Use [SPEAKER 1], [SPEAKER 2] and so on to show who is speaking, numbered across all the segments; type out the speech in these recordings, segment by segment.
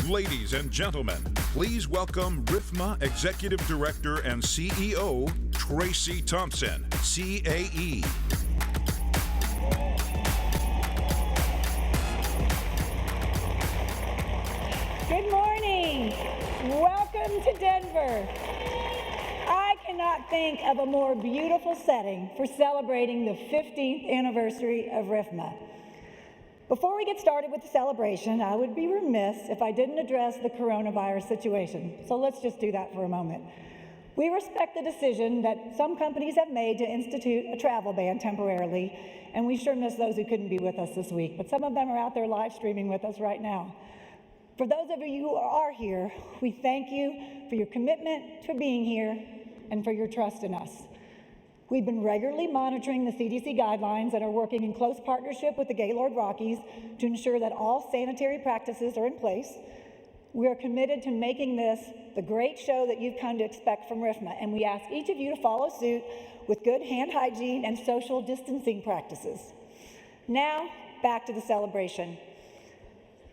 [SPEAKER 1] Ladies and gentlemen, please welcome RFMA Executive Director and CEO, Tracy Thompson, CAE.
[SPEAKER 2] Good morning. Welcome to Denver. I cannot think of a more beautiful setting for celebrating the 15th anniversary of RFMA. Before we get started with the celebration, I would be remiss if I didn't address the coronavirus situation. So let's just do that for a moment. We respect the decision that some companies have made to institute a travel ban temporarily, and we sure miss those who couldn't be with us this week, but some of them are out there live streaming with us right now. For those of you who are here, we thank you for your commitment to being here and for your trust in us. We've been regularly monitoring the CDC guidelines and are working in close partnership with the Gaylord Rockies to ensure that all sanitary practices are in place. We are committed to making this the great show that you've come to expect from RFMA, and we ask each of you to follow suit with good hand hygiene and social distancing practices. Now, back to the celebration.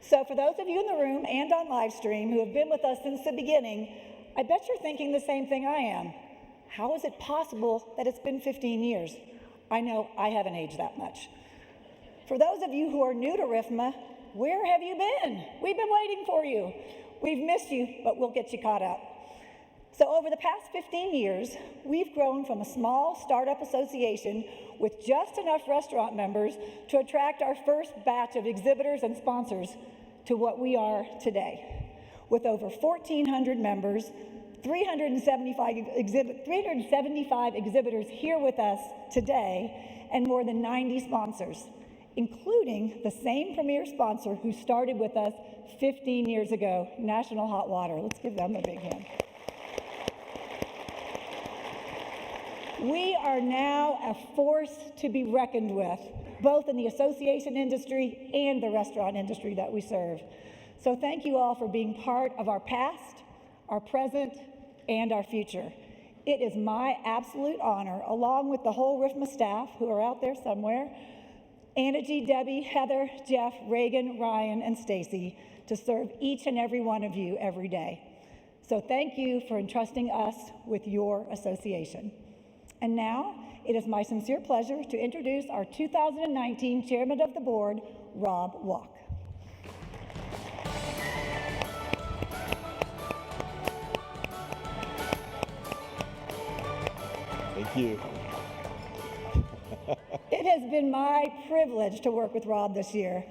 [SPEAKER 2] So for those of you in the room and on live stream who have been with us since the beginning, I bet you're thinking the same thing I am. How is it possible that it's been 15 years? I know I haven't aged that much. For those of you who are new to RFMA, where have you been? We've been waiting for you. We've missed you, but we'll get you caught up. So over the past 15 years, we've grown from a small startup association with just enough restaurant members to attract our first batch of exhibitors and sponsors to what we are today. With over 1,400 members, 375 exhibitors here with us today, and more than 90 sponsors, including the same premier sponsor who started with us 15 years ago, National Hot Water. Let's give them a big hand. We are now a force to be reckoned with, both in the association industry and the restaurant industry that we serve. So thank you all for being part of our past, our present, and our future. It is my absolute honor, along with the whole RFMA staff who are out there somewhere, Anna G, Debbie, Heather, Jeff, Reagan, Ryan, and Stacy, to serve each and every one of you every day. So thank you for entrusting us with your association. And now, it is my sincere pleasure to introduce our 2019 Chairman of the Board, Rob Walk.
[SPEAKER 3] Thank you.
[SPEAKER 2] It has been my privilege to work with Rob this year.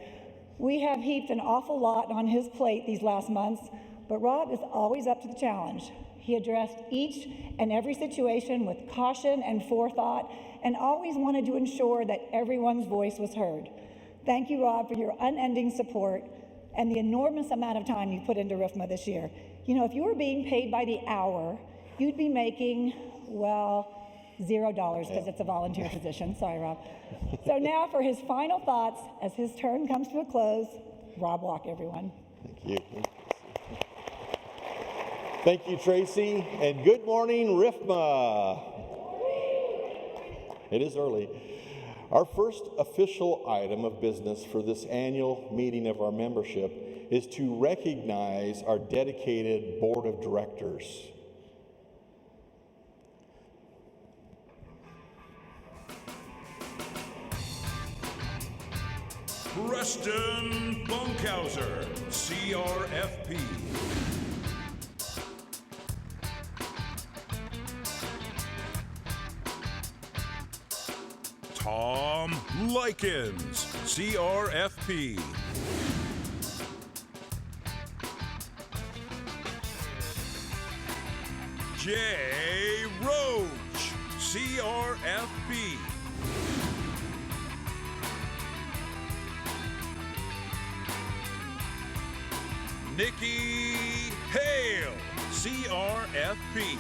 [SPEAKER 2] We have heaped an awful lot on his plate these last months, but Rob is always up to the challenge. He addressed each and every situation with caution and forethought, and always wanted to ensure that everyone's voice was heard. Thank you, Rob, for your unending support and the enormous amount of time you put into RFMA this year. You know, if you were being paid by the hour, you'd be making, well, $0 because it's a volunteer position. Sorry, Rob. So now for his final thoughts as his term comes to a close, Rob Walk, everyone.
[SPEAKER 3] Thank you. Thank you, Tracy, and good morning, RFMA. It is early. Our first official item of business for this annual meeting of our membership is to recognize our dedicated board of directors.
[SPEAKER 1] Preston Bunkhauser, CRFP. Tom Likens, CRFP. Jay Roach, CRFP. Nikki Hale, CRFP.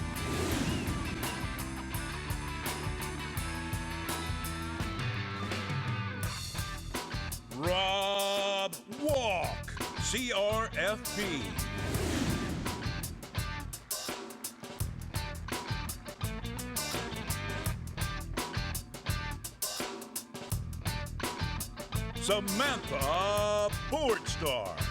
[SPEAKER 1] Rob Walk, CRFP. Samantha Boardstar.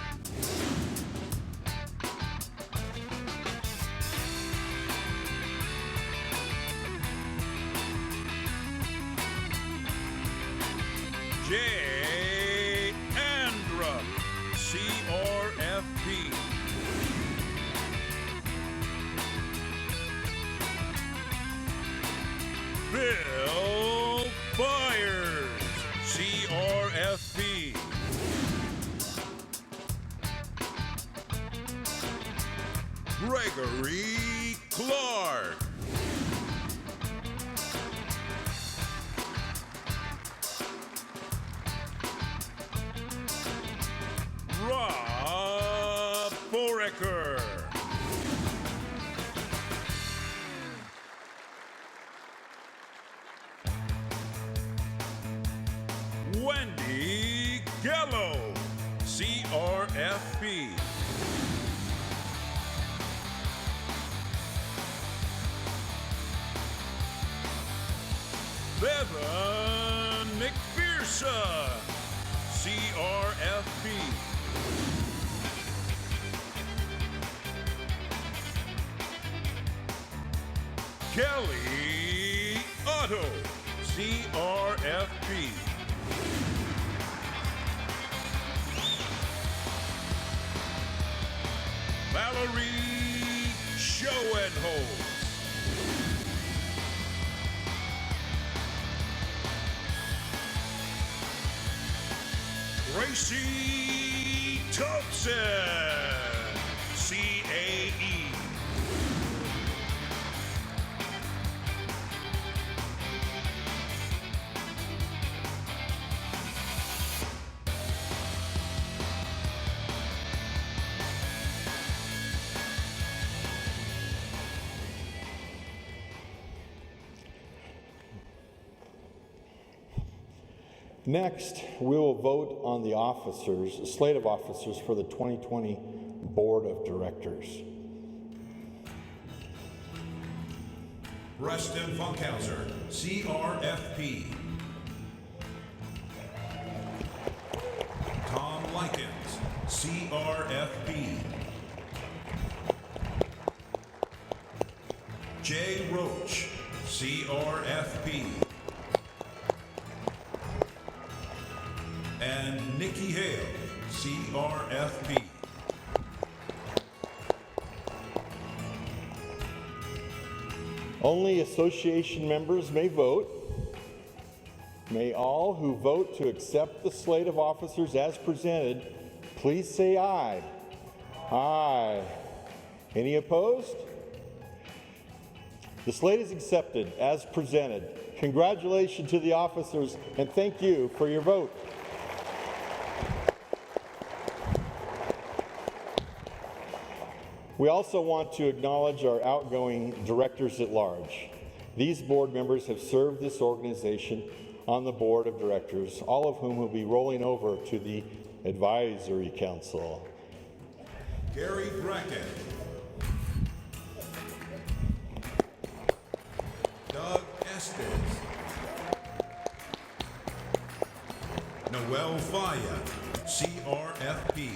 [SPEAKER 1] Gregory Clarke. Rob Foraker. Wendy Gallo, CRFP. Bevan McPherson, CRFP. Kelly Otto, CRFP. Valerie Schoenholz. Tracy Thompson, CAE.
[SPEAKER 3] Next, we will vote on the officers, slate of officers for the 2020 Board of Directors.
[SPEAKER 1] Preston Funkhauser, CRFP. Tom Likens, CRFP. Jay Roach, CRFP. And Nikki Hale, CRFP.
[SPEAKER 3] Only association members may vote. May all who vote to accept the slate of officers as presented, please say aye. Aye. Any opposed? The slate is accepted as presented. Congratulations to the officers and thank you for your vote. We also want to acknowledge our outgoing directors at large. These board members have served this organization on the board of directors, all of whom will be rolling over to the advisory council.
[SPEAKER 1] Gary Brackett. Doug Estes. Noel Faya, CRFP.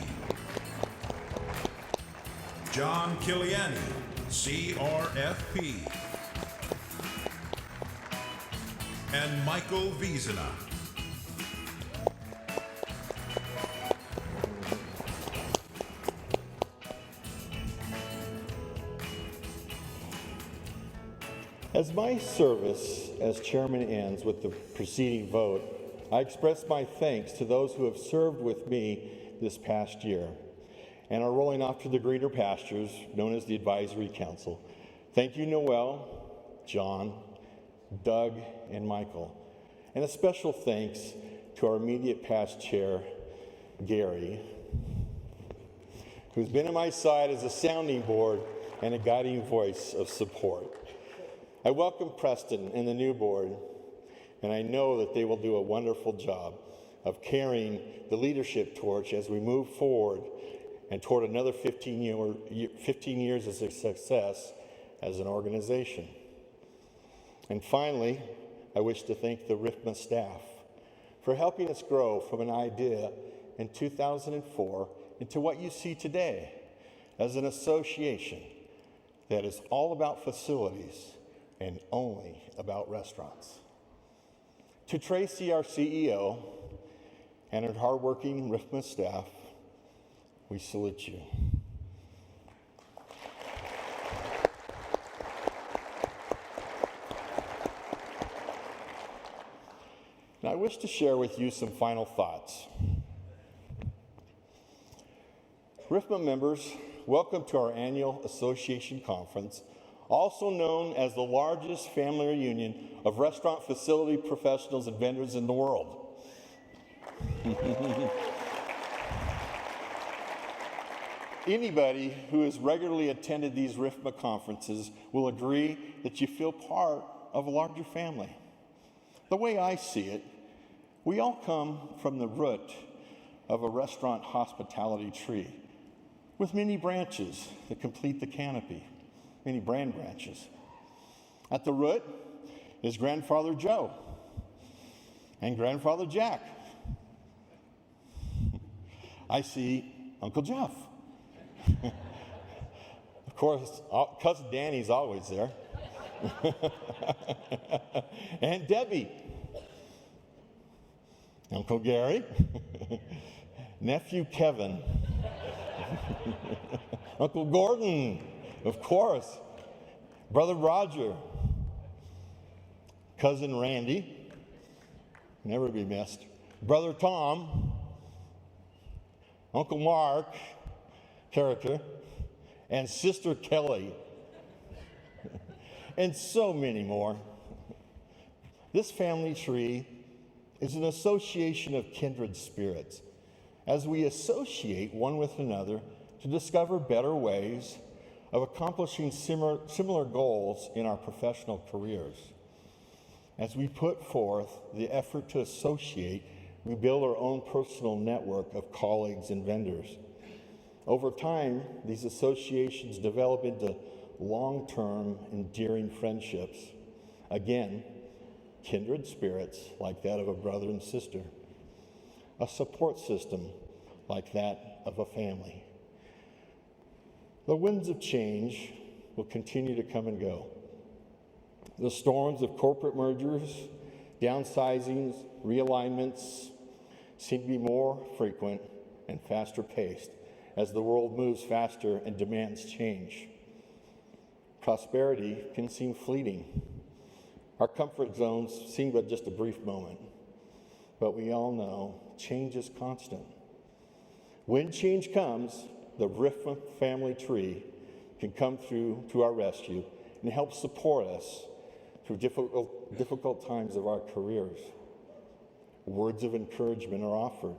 [SPEAKER 1] John Kiliani, CRFP. And Michael Wiesena.
[SPEAKER 3] As my service as chairman ends with the preceding vote, I express my thanks to those who have served with me this past year and are rolling off to the greener pastures known as the Advisory Council. Thank you, Noel, John, Doug, and Michael. And a special thanks to our immediate past chair, Gary, who's been at my side as a sounding board and a guiding voice of support. I welcome Preston and the new board, and I know that they will do a wonderful job of carrying the leadership torch as we move forward and toward another 15 years of success as an organization. And finally, I wish to thank the RFMA staff for helping us grow from an idea in 2004 into what you see today as an association that is all about facilities and only about restaurants. To Tracy, our CEO, and our hardworking RFMA staff, we salute you. Now, I wish to share with you some final thoughts. RFMA members welcome to our annual association conference, also known as the largest family reunion of restaurant facility professionals and vendors in the world. Anybody who has regularly attended these RFMA conferences will agree that you feel part of a larger family. The way I see it, we all come from the root of a restaurant hospitality tree with many branches that complete the canopy, many brand branches. At the root is Grandfather Joe and Grandfather Jack. I see Uncle Jeff. Of course, Cousin Danny's always there. And Debbie. Uncle Gary. Nephew Kevin. Uncle Gordon, of course. Brother Roger. Cousin Randy. Never be missed. Brother Tom. Uncle Mark. Character, and Sister Kelly, and so many more. This family tree is an association of kindred spirits as we associate one with another to discover better ways of accomplishing similar goals in our professional careers. As we put forth the effort to associate, we build our own personal network of colleagues and vendors. Over time, these associations develop into long-term, endearing friendships. Again, kindred spirits like that of a brother and sister. A support system like that of a family. The winds of change will continue to come and go. The storms of corporate mergers, downsizings, realignments seem to be more frequent and faster paced as the world moves faster and demands change. Prosperity can seem fleeting. Our comfort zones seem but just a brief moment. But we all know change is constant. When change comes, the RFMA family tree can come through to our rescue and help support us through difficult times of our careers. Words of encouragement are offered.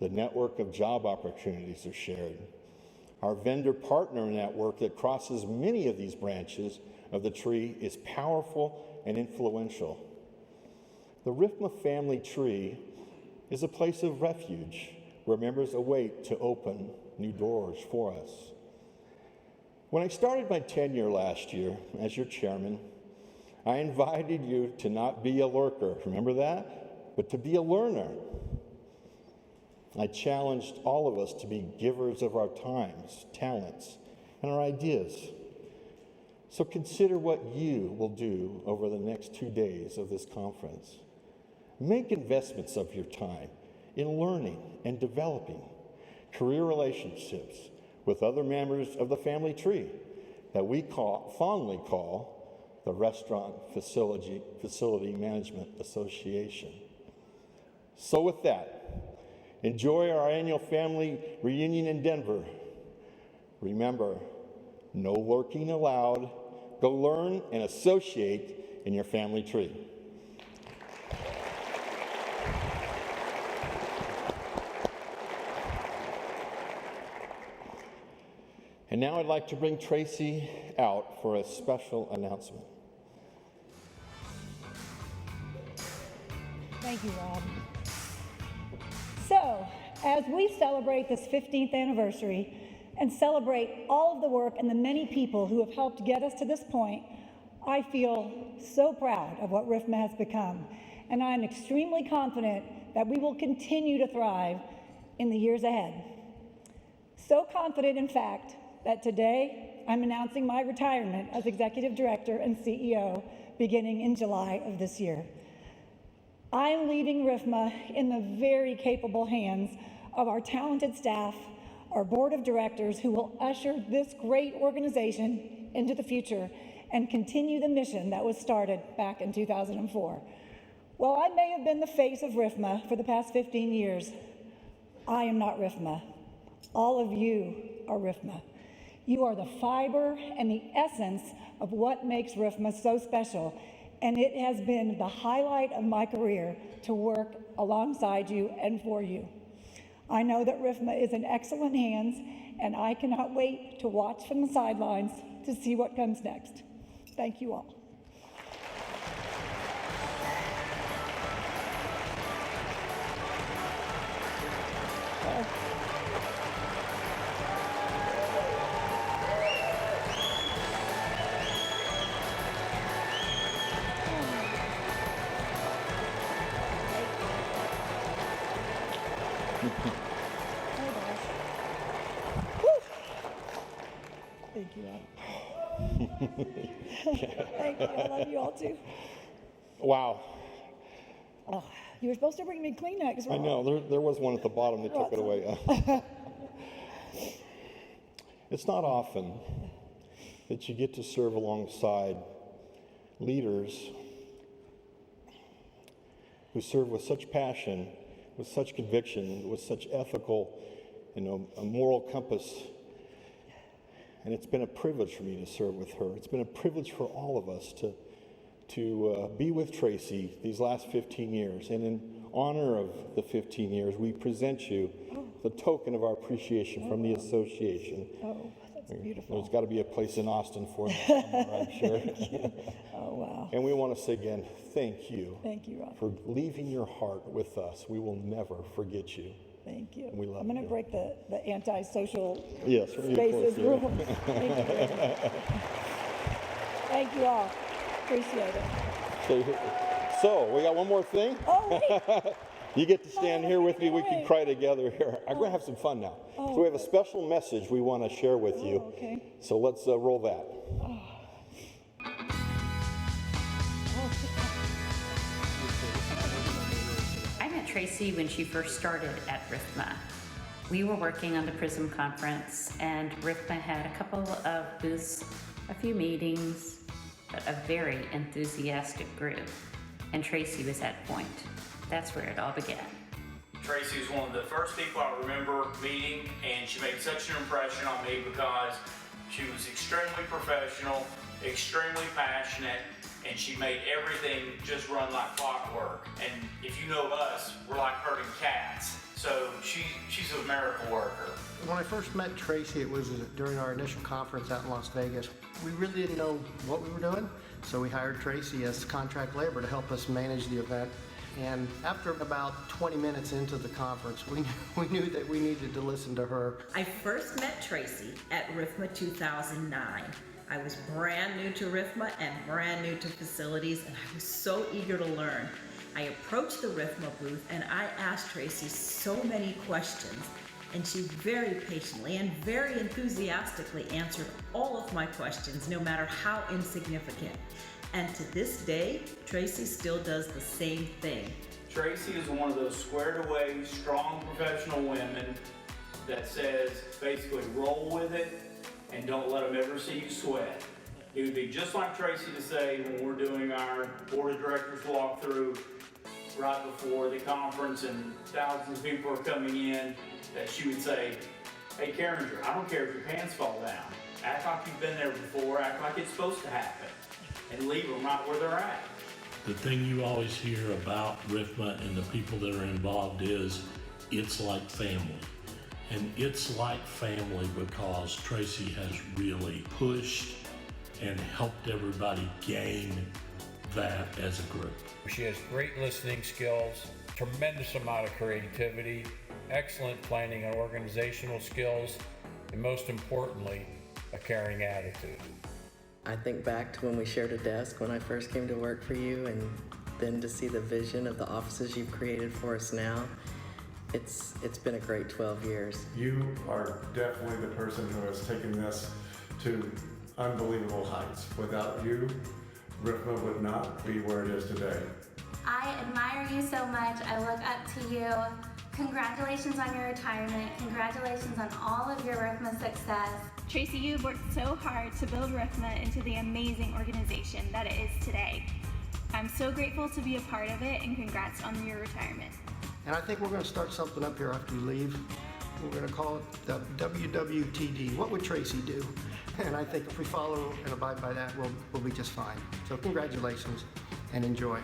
[SPEAKER 3] The network of job opportunities are shared. Our vendor partner network that crosses many of these branches of the tree is powerful and influential. The RFMA family tree is a place of refuge where members await to open new doors for us. When I started my tenure last year as your chairman, I invited you to not be a lurker, remember that? But to be a learner. I challenged all of us to be givers of our times, talents, and our ideas. So consider what you will do over the next 2 days of this conference. Make investments of your time in learning and developing career relationships with other members of the family tree that we fondly call the Restaurant Facility Management Association. So with that, enjoy our annual family reunion in Denver. Remember, no lurking allowed. Go learn and associate in your family tree. And now I'd like to bring Tracy out for a special announcement.
[SPEAKER 2] Thank you, Rob. So, as we celebrate this 15th anniversary and celebrate all of the work and the many people who have helped get us to this point, I feel so proud of what RFMA has become, and I'm extremely confident that we will continue to thrive in the years ahead. So confident, in fact, that today I'm announcing my retirement as Executive Director and CEO beginning in July of this year. I'm leaving RFMA in the very capable hands of our talented staff, our board of directors who will usher this great organization into the future and continue the mission that was started back in 2004. While I may have been the face of RFMA for the past 15 years, I am not RFMA. All of you are RFMA. You are the fiber and the essence of what makes RFMA so special, and it has been the highlight of my career to work alongside you and for you. I know that RFMA is in excellent hands, and I cannot wait to watch from the sidelines to see what comes next. Thank you all. Thank you all. Thank you. I love you all too.
[SPEAKER 3] Wow.
[SPEAKER 2] Oh, you were supposed to bring me Kleenex.
[SPEAKER 3] I know, there was one at the bottom, they took it away. It's not often that you get to serve alongside leaders who serve with such passion, with such conviction, with such ethical, a moral compass. And it's been a privilege for me to serve with her. It's been a privilege for all of us to be with Tracy these last 15 years. And in honor of the 15 years, we present you the token of our appreciation from the association.
[SPEAKER 2] Oh, that's beautiful.
[SPEAKER 3] There's got to be a place in Austin for it somewhere, I'm sure.
[SPEAKER 2] Oh, wow.
[SPEAKER 3] And we want to say again, thank you.
[SPEAKER 2] Thank you, Rob.
[SPEAKER 3] For leaving your heart with us. We will never forget you.
[SPEAKER 2] Thank you.
[SPEAKER 3] We love
[SPEAKER 2] I'm going to
[SPEAKER 3] you.
[SPEAKER 2] break the anti-social
[SPEAKER 3] Yes,
[SPEAKER 2] spaces rule. Thank you. Thank you all. Appreciate it.
[SPEAKER 3] So, we got one more thing.
[SPEAKER 2] Oh, wait.
[SPEAKER 3] You get to stand here with me. We
[SPEAKER 2] Wait.
[SPEAKER 3] can cry together here. I'm going to have some fun now. So we have a special message we want to share with you.
[SPEAKER 2] Okay.
[SPEAKER 3] So let's roll that.
[SPEAKER 4] I met Tracy when she first started at RFMA. We were working on the PRISM conference, and RFMA had a couple of booths, a few meetings, but a very enthusiastic group. And Tracy was at point. That's where it all began.
[SPEAKER 5] Tracy was one of the first people I remember meeting, and she made such an impression on me because she was extremely professional, extremely passionate, and she made everything just run like clockwork. And if you know us, we're like herding cats. So she's a miracle worker.
[SPEAKER 6] When I first met Tracy, it was during our initial conference out in Las Vegas. We really didn't know what we were doing, so we hired Tracy as contract labor to help us manage the event. And after about 20 minutes into the conference, we knew that we needed to listen to her.
[SPEAKER 7] I first met Tracy at RFMA 2009. I was brand new to RFMA and brand new to facilities, and I was so eager to learn. I approached the RFMA booth and I asked Tracy so many questions, and she very patiently and very enthusiastically answered all of my questions, no matter how insignificant. And to this day, Tracy still does the same thing.
[SPEAKER 5] Tracy is one of those squared away, strong professional women that says basically roll with it and don't let them ever see you sweat. It would be just like Tracy to say when we're doing our board of directors walkthrough right before the conference and thousands of people are coming in, that she would say, hey Carringer, I don't care if your pants fall down. Act like you've been there before, act like it's supposed to happen, and leave them right where they're at.
[SPEAKER 8] The thing you always hear about RFMA and the people that are involved is it's like family. And it's like family because Tracy has really pushed and helped everybody gain that as a group.
[SPEAKER 9] She has great listening skills, tremendous amount of creativity, excellent planning and organizational skills, and most importantly, a caring attitude.
[SPEAKER 10] I think back to when we shared a desk when I first came to work for you, and then to see the vision of the offices you've created for us now. It's been a great 12 years.
[SPEAKER 11] You are definitely the person who has taken this to unbelievable heights. Without you, RFMA would not be where it is today.
[SPEAKER 12] I admire you so much. I look up to you. Congratulations on your retirement. Congratulations on all of your RFMA success.
[SPEAKER 13] Tracy, you've worked so hard to build RFMA into the amazing organization that it is today. I'm so grateful to be a part of it, and congrats on your retirement.
[SPEAKER 6] And I think we're going to start something up here after you leave. We're going to call it the WWTD. What would Tracy do? And I think if we follow and abide by that, we'll be just fine. So congratulations and enjoy.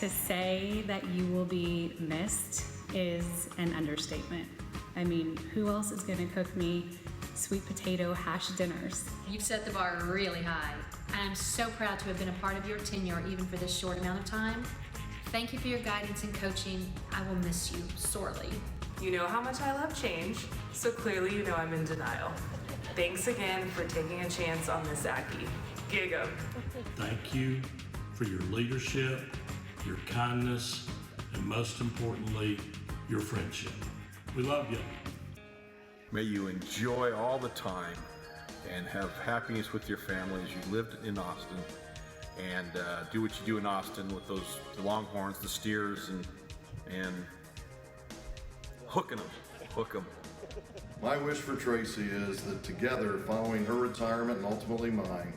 [SPEAKER 14] To say that you will be missed is an understatement. I mean, who else is going to cook me sweet potato hash dinners?
[SPEAKER 15] You've set the bar really high. I'm so proud to have been a part of your tenure, even for this short amount of time. Thank you for your guidance and coaching. I will miss you sorely.
[SPEAKER 16] You know how much I love change, so clearly you know I'm in denial. Thanks again for taking a chance on this Aggie. Gig 'em.
[SPEAKER 8] Thank you for your leadership, your kindness, and most importantly, your friendship. We love you.
[SPEAKER 17] May you enjoy all the time and have happiness with your family as you lived in Austin, and do what you do in Austin with the longhorns, the steers, and hooking them.
[SPEAKER 18] My wish for Tracy is that together, following her retirement and ultimately mine,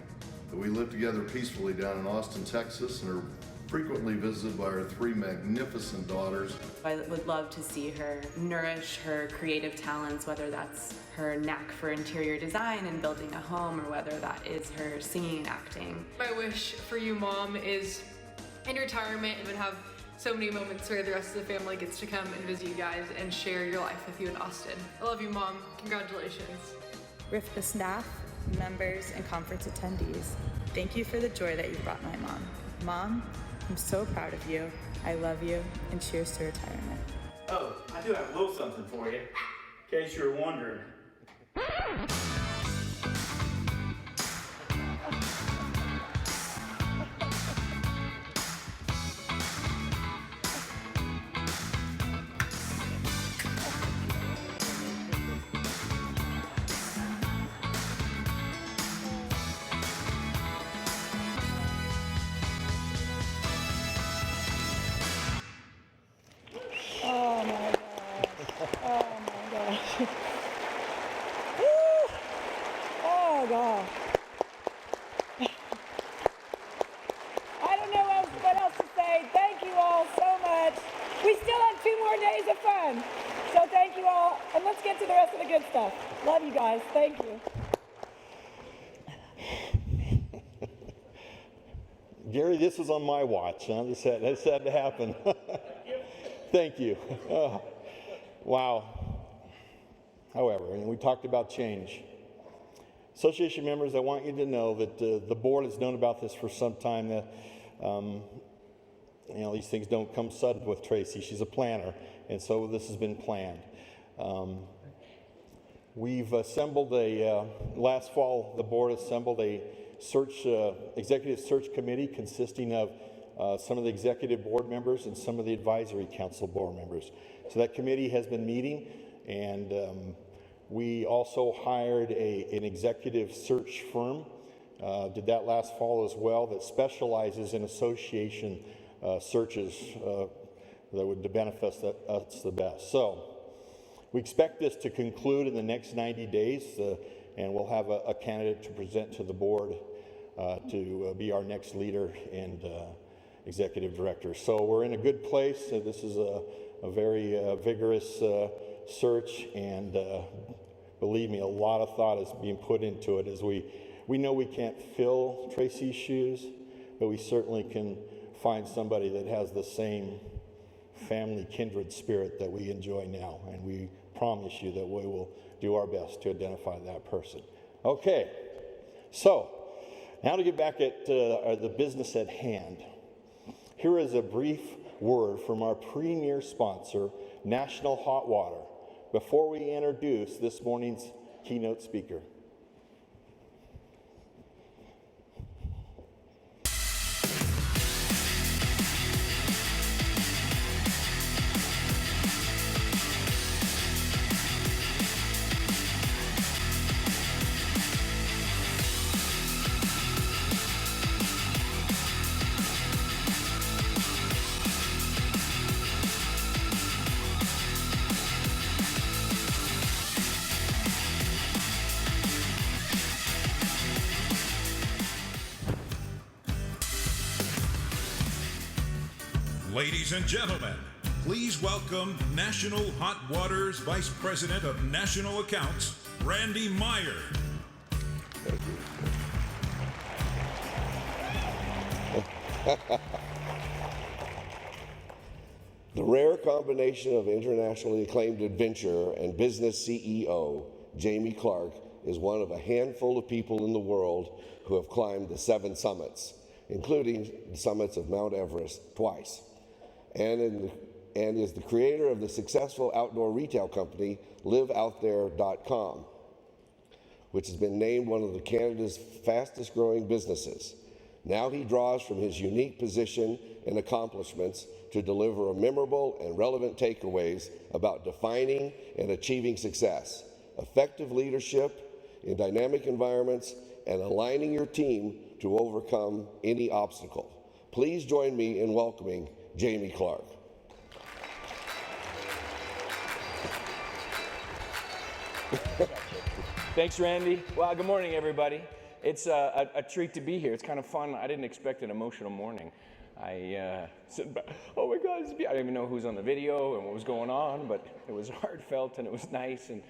[SPEAKER 18] that we live together peacefully down in Austin, Texas, and are frequently visited by our 3 magnificent daughters.
[SPEAKER 19] I would love to see her nourish her creative talents, whether that's her knack for interior design and building a home, or whether that is her singing and acting.
[SPEAKER 20] My wish for you, Mom, is in retirement and would have so many moments where the rest of the family gets to come and visit you guys and share your life with you in Austin. I love you, Mom. Congratulations.
[SPEAKER 21] RFMA staff, members, and conference attendees, thank you for the joy that you brought my mom. Mom, I'm so proud of you. I love you, and cheers to retirement.
[SPEAKER 5] Oh, I do have a little something for you, in case you're wondering.
[SPEAKER 2] Oh my gosh. Oh my gosh. Woo. Oh God. I don't know what else to say. Thank you all so much. We still have 2 more days of fun. So thank you all. And let's get to the rest of the good stuff. Love you guys. Thank you.
[SPEAKER 3] Gary, this was on my watch. Huh? This had to happen. Thank you. Wow. However, we talked about change. Association members, I want you to know that the board has known about this for some time. These things don't come sudden with Tracy. She's a planner, and so this has been planned. We've assembled last fall, the board assembled a executive search committee consisting of some of the executive board members and some of the advisory council board members. So that committee has been meeting, and we also hired an executive search firm, did that last fall as well, that specializes in association searches that would benefit us the best. So we expect this to conclude in the next 90 days, and we'll have a candidate to present to the board to be our next leader and executive director. So we're in a good place. This is a very vigorous search, and believe me, a lot of thought is being put into it, as we know we can't fill Tracy's shoes, but we certainly can find somebody that has the same family kindred spirit that we enjoy now, and we promise you that we will do our best to identify that person. Okay, so now to get back at the business at hand. Here is a brief word from our premier sponsor, National Hot Water, before we introduce this morning's keynote speaker.
[SPEAKER 1] Ladies and gentlemen, please welcome National Hot Water's Vice President of National Accounts, Randy Meyer.
[SPEAKER 4] Thank you. The rare combination of internationally acclaimed adventurer and business CEO, Jamie Clarke, is one of a handful of people in the world who have climbed the 7 summits, including the summits of Mount Everest twice, and is the creator of the successful outdoor retail company liveoutthere.com, which has been named one of Canada's fastest growing businesses. Now he draws from his unique position and accomplishments to deliver memorable and relevant takeaways about defining and achieving success, effective leadership in dynamic environments, and aligning your team to overcome any obstacle. Please join me in welcoming Jamie Clarke.
[SPEAKER 22] Thanks, Randy. Well, good morning, everybody. It's a treat to be here. It's kind of fun. I didn't expect an emotional morning. I said, oh my God, I didn't even know who was on the video and what was going on, but it was heartfelt and it was nice. And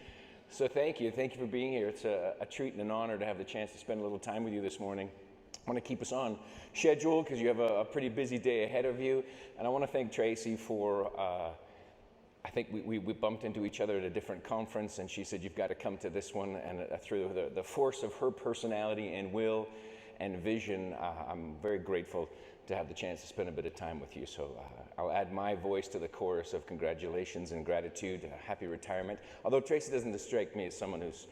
[SPEAKER 22] so thank you for being here. It's a treat and an honor to have the chance to spend a little time with you this morning. I want to keep us on schedule because you have a pretty busy day ahead of you. And I want to thank Tracy for, I think we bumped into each other at a different conference, and she said, you've got to come to this one. And through the force of her personality and will and vision, I'm very grateful to have the chance to spend a bit of time with you. So I'll add my voice to the chorus of congratulations and gratitude, happy retirement. Although Tracy doesn't strike me as someone who's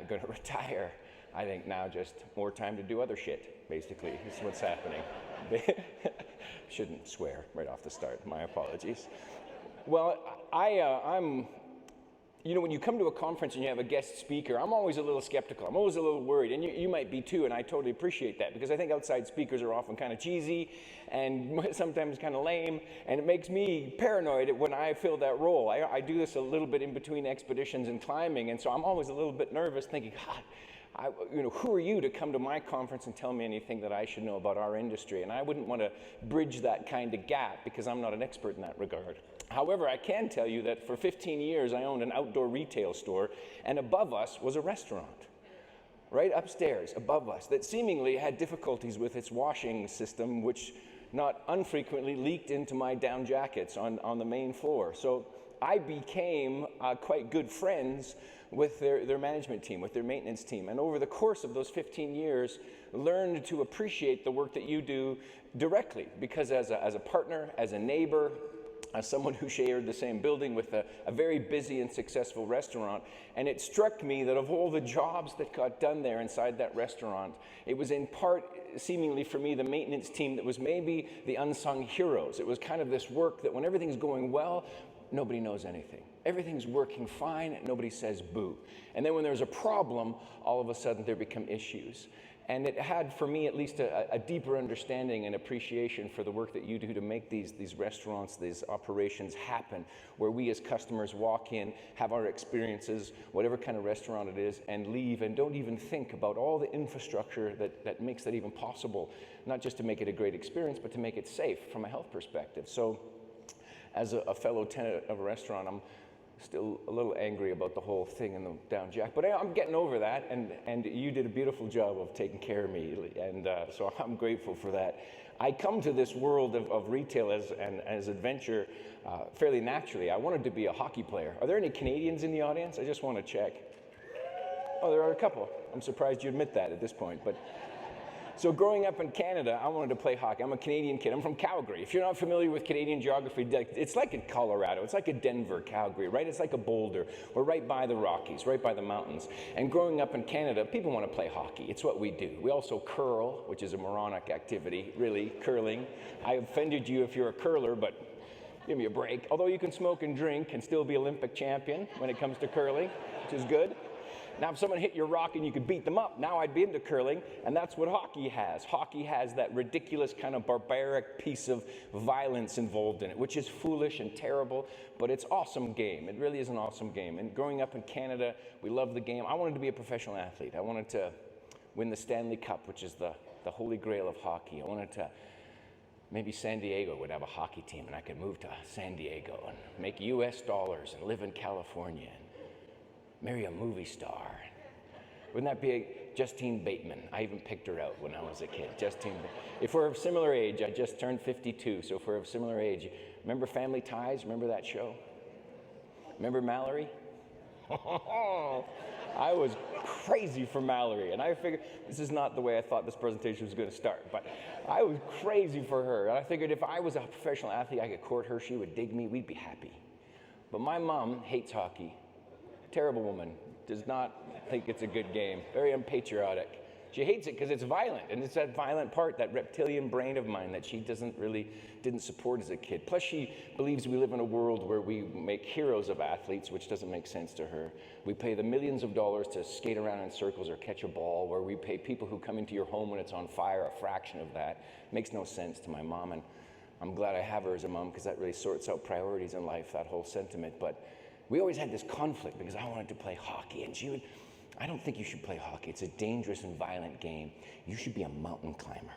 [SPEAKER 22] going to retire. I think now just more time to do other shit, basically, is what's happening. Shouldn't swear right off the start, my apologies. Well, I'm, you know, when you come to a conference and you have a guest speaker, I'm always a little skeptical. I'm always a little worried, and you might be too, and I totally appreciate that, because I think outside speakers are often kind of cheesy and sometimes kind of lame, and it makes me paranoid when I fill that role. I do this a little bit in between expeditions and climbing, and so I'm always a little bit nervous thinking, God, who are you to come to my conference and tell me anything that I should know about our industry? And I wouldn't want to bridge that kind of gap because I'm not an expert in that regard. However, I can tell you that for 15 years I owned an outdoor retail store, and above us was a restaurant. Right upstairs, above us, that seemingly had difficulties with its washing system, which not unfrequently leaked into my down jackets on the main floor. So I became quite good friends with their management team, with their maintenance team. And over the course of those 15 years, learned to appreciate the work that you do directly, because as a partner, as a neighbor, as someone who shared the same building with a very busy and successful restaurant, and it struck me that of all the jobs that got done there inside that restaurant, it was in part, seemingly for me, the maintenance team that was maybe the unsung heroes. It was kind of this work that when everything's going well, nobody knows anything. Everything's working fine, nobody says boo. And then when there's a problem, all of a sudden there become issues. And it had, for me at least, a deeper understanding and appreciation for the work that you do to make these restaurants, these operations happen, where we as customers walk in, have our experiences, whatever kind of restaurant it is, and leave and don't even think about all the infrastructure that makes that even possible, not just to make it a great experience, but to make it safe from a health perspective. So as a fellow tenant of a restaurant, I'm still a little angry about the whole thing in the down jack, but I'm getting over that, and you did a beautiful job of taking care of me, and so I'm grateful for that. I come to this world of retail as adventure fairly naturally. I wanted to be a hockey player. Are there any Canadians in the audience? I just want to check. Oh, there are a couple. I'm surprised you admit that at this point, but so growing up in Canada, I wanted to play hockey. I'm a Canadian kid. I'm from Calgary. If you're not familiar with Canadian geography, it's like in Colorado. It's like a Denver, Calgary, right? It's like a Boulder. We're right by the Rockies, right by the mountains. And growing up in Canada, people want to play hockey. It's what we do. We also curl, which is a moronic activity, really, curling. I offended you if you're a curler, but give me a break. Although you can smoke and drink and still be Olympic champion when it comes to curling, which is good. Now, if someone hit your rock and you could beat them up, now I'd be into curling, and that's what hockey has. Hockey has that ridiculous kind of barbaric piece of violence involved in it, which is foolish and terrible, but it's an awesome game. It really is an awesome game. And growing up in Canada, we love the game. I wanted to be a professional athlete. I wanted to win the Stanley Cup, which is the holy grail of hockey. I wanted to maybe San Diego would have a hockey team and I could move to San Diego and make US dollars and live in California and marry a movie star. Wouldn't that be Justine Bateman? I even picked her out when I was a kid. Justine. If we're of similar age, I just turned 52, so if we're of similar age, remember Family Ties? Remember that show? Remember Mallory? I was crazy for Mallory, and I figured this is not the way I thought this presentation was going to start, but I was crazy for her, and I figured if I was a professional athlete, I could court her, she would dig me, we'd be happy. But my mom hates hockey. Terrible woman. Does not think it's a good game. Very unpatriotic. She hates it because it's violent, and it's that violent part, that reptilian brain of mine that she didn't support as a kid. Plus, she believes we live in a world where we make heroes of athletes, which doesn't make sense to her. We pay the millions of dollars to skate around in circles or catch a ball, where we pay people who come into your home when it's on fire a fraction of that. Makes no sense to my mom, and I'm glad I have her as a mom because that really sorts out priorities in life, that whole sentiment. But we always had this conflict because I wanted to play hockey, and she would, I don't think you should play hockey. It's a dangerous and violent game. You should be a mountain climber.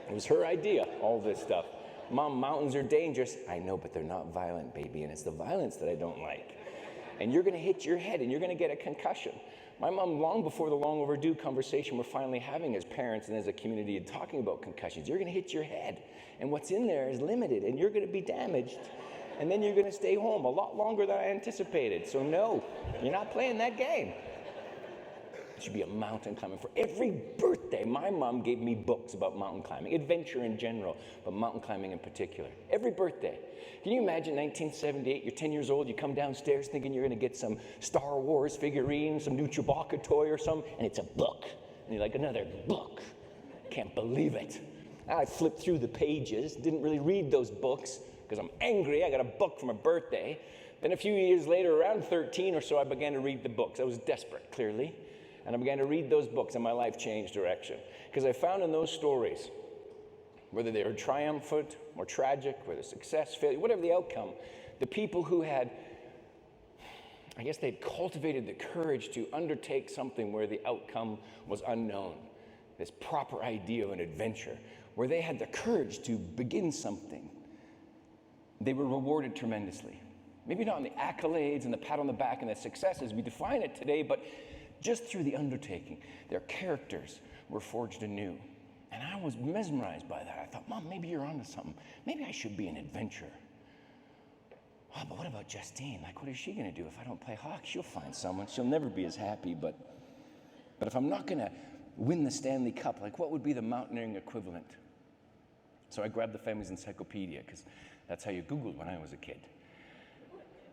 [SPEAKER 22] It was her idea, all this stuff. Mom, mountains are dangerous. I know, but they're not violent, baby, and it's the violence that I don't like. And you're gonna hit your head, and you're gonna get a concussion. My mom, long before the long overdue conversation we're finally having as parents and as a community and talking about concussions, you're gonna hit your head, and what's in there is limited, and you're gonna be damaged. And then you're going to stay home a lot longer than I anticipated. So no, you're not playing that game. You should be a mountain climber. For every birthday, my mom gave me books about mountain climbing, adventure in general, but mountain climbing in particular. Every birthday. Can you imagine 1978, you're 10 years old, you come downstairs thinking you're going to get some Star Wars figurine, some new Chewbacca toy or something, and it's a book. And you're like, another book. Can't believe it. I flipped through the pages, didn't really read those books, because I'm angry, I got a book for my birthday. Then a few years later, around 13 or so, I began to read the books. I was desperate, clearly. And I began to read those books, and my life changed direction. Because I found in those stories, whether they were triumphant or tragic, whether success, failure, whatever the outcome, the people who had, I guess they'd cultivated the courage to undertake something where the outcome was unknown. This proper idea of an adventure, where they had the courage to begin something. They were rewarded tremendously. Maybe not in the accolades and the pat on the back and the successes we define it today, but just through the undertaking, their characters were forged anew. And I was mesmerized by that. I thought, Mom, maybe you're onto something. Maybe I should be an adventurer. Oh, but what about Justine? Like, what is she gonna do if I don't play hockey? She'll find someone. She'll never be as happy, but if I'm not gonna win the Stanley Cup, like what would be the mountaineering equivalent? So I grabbed the family's encyclopedia, because that's how you Googled when I was a kid.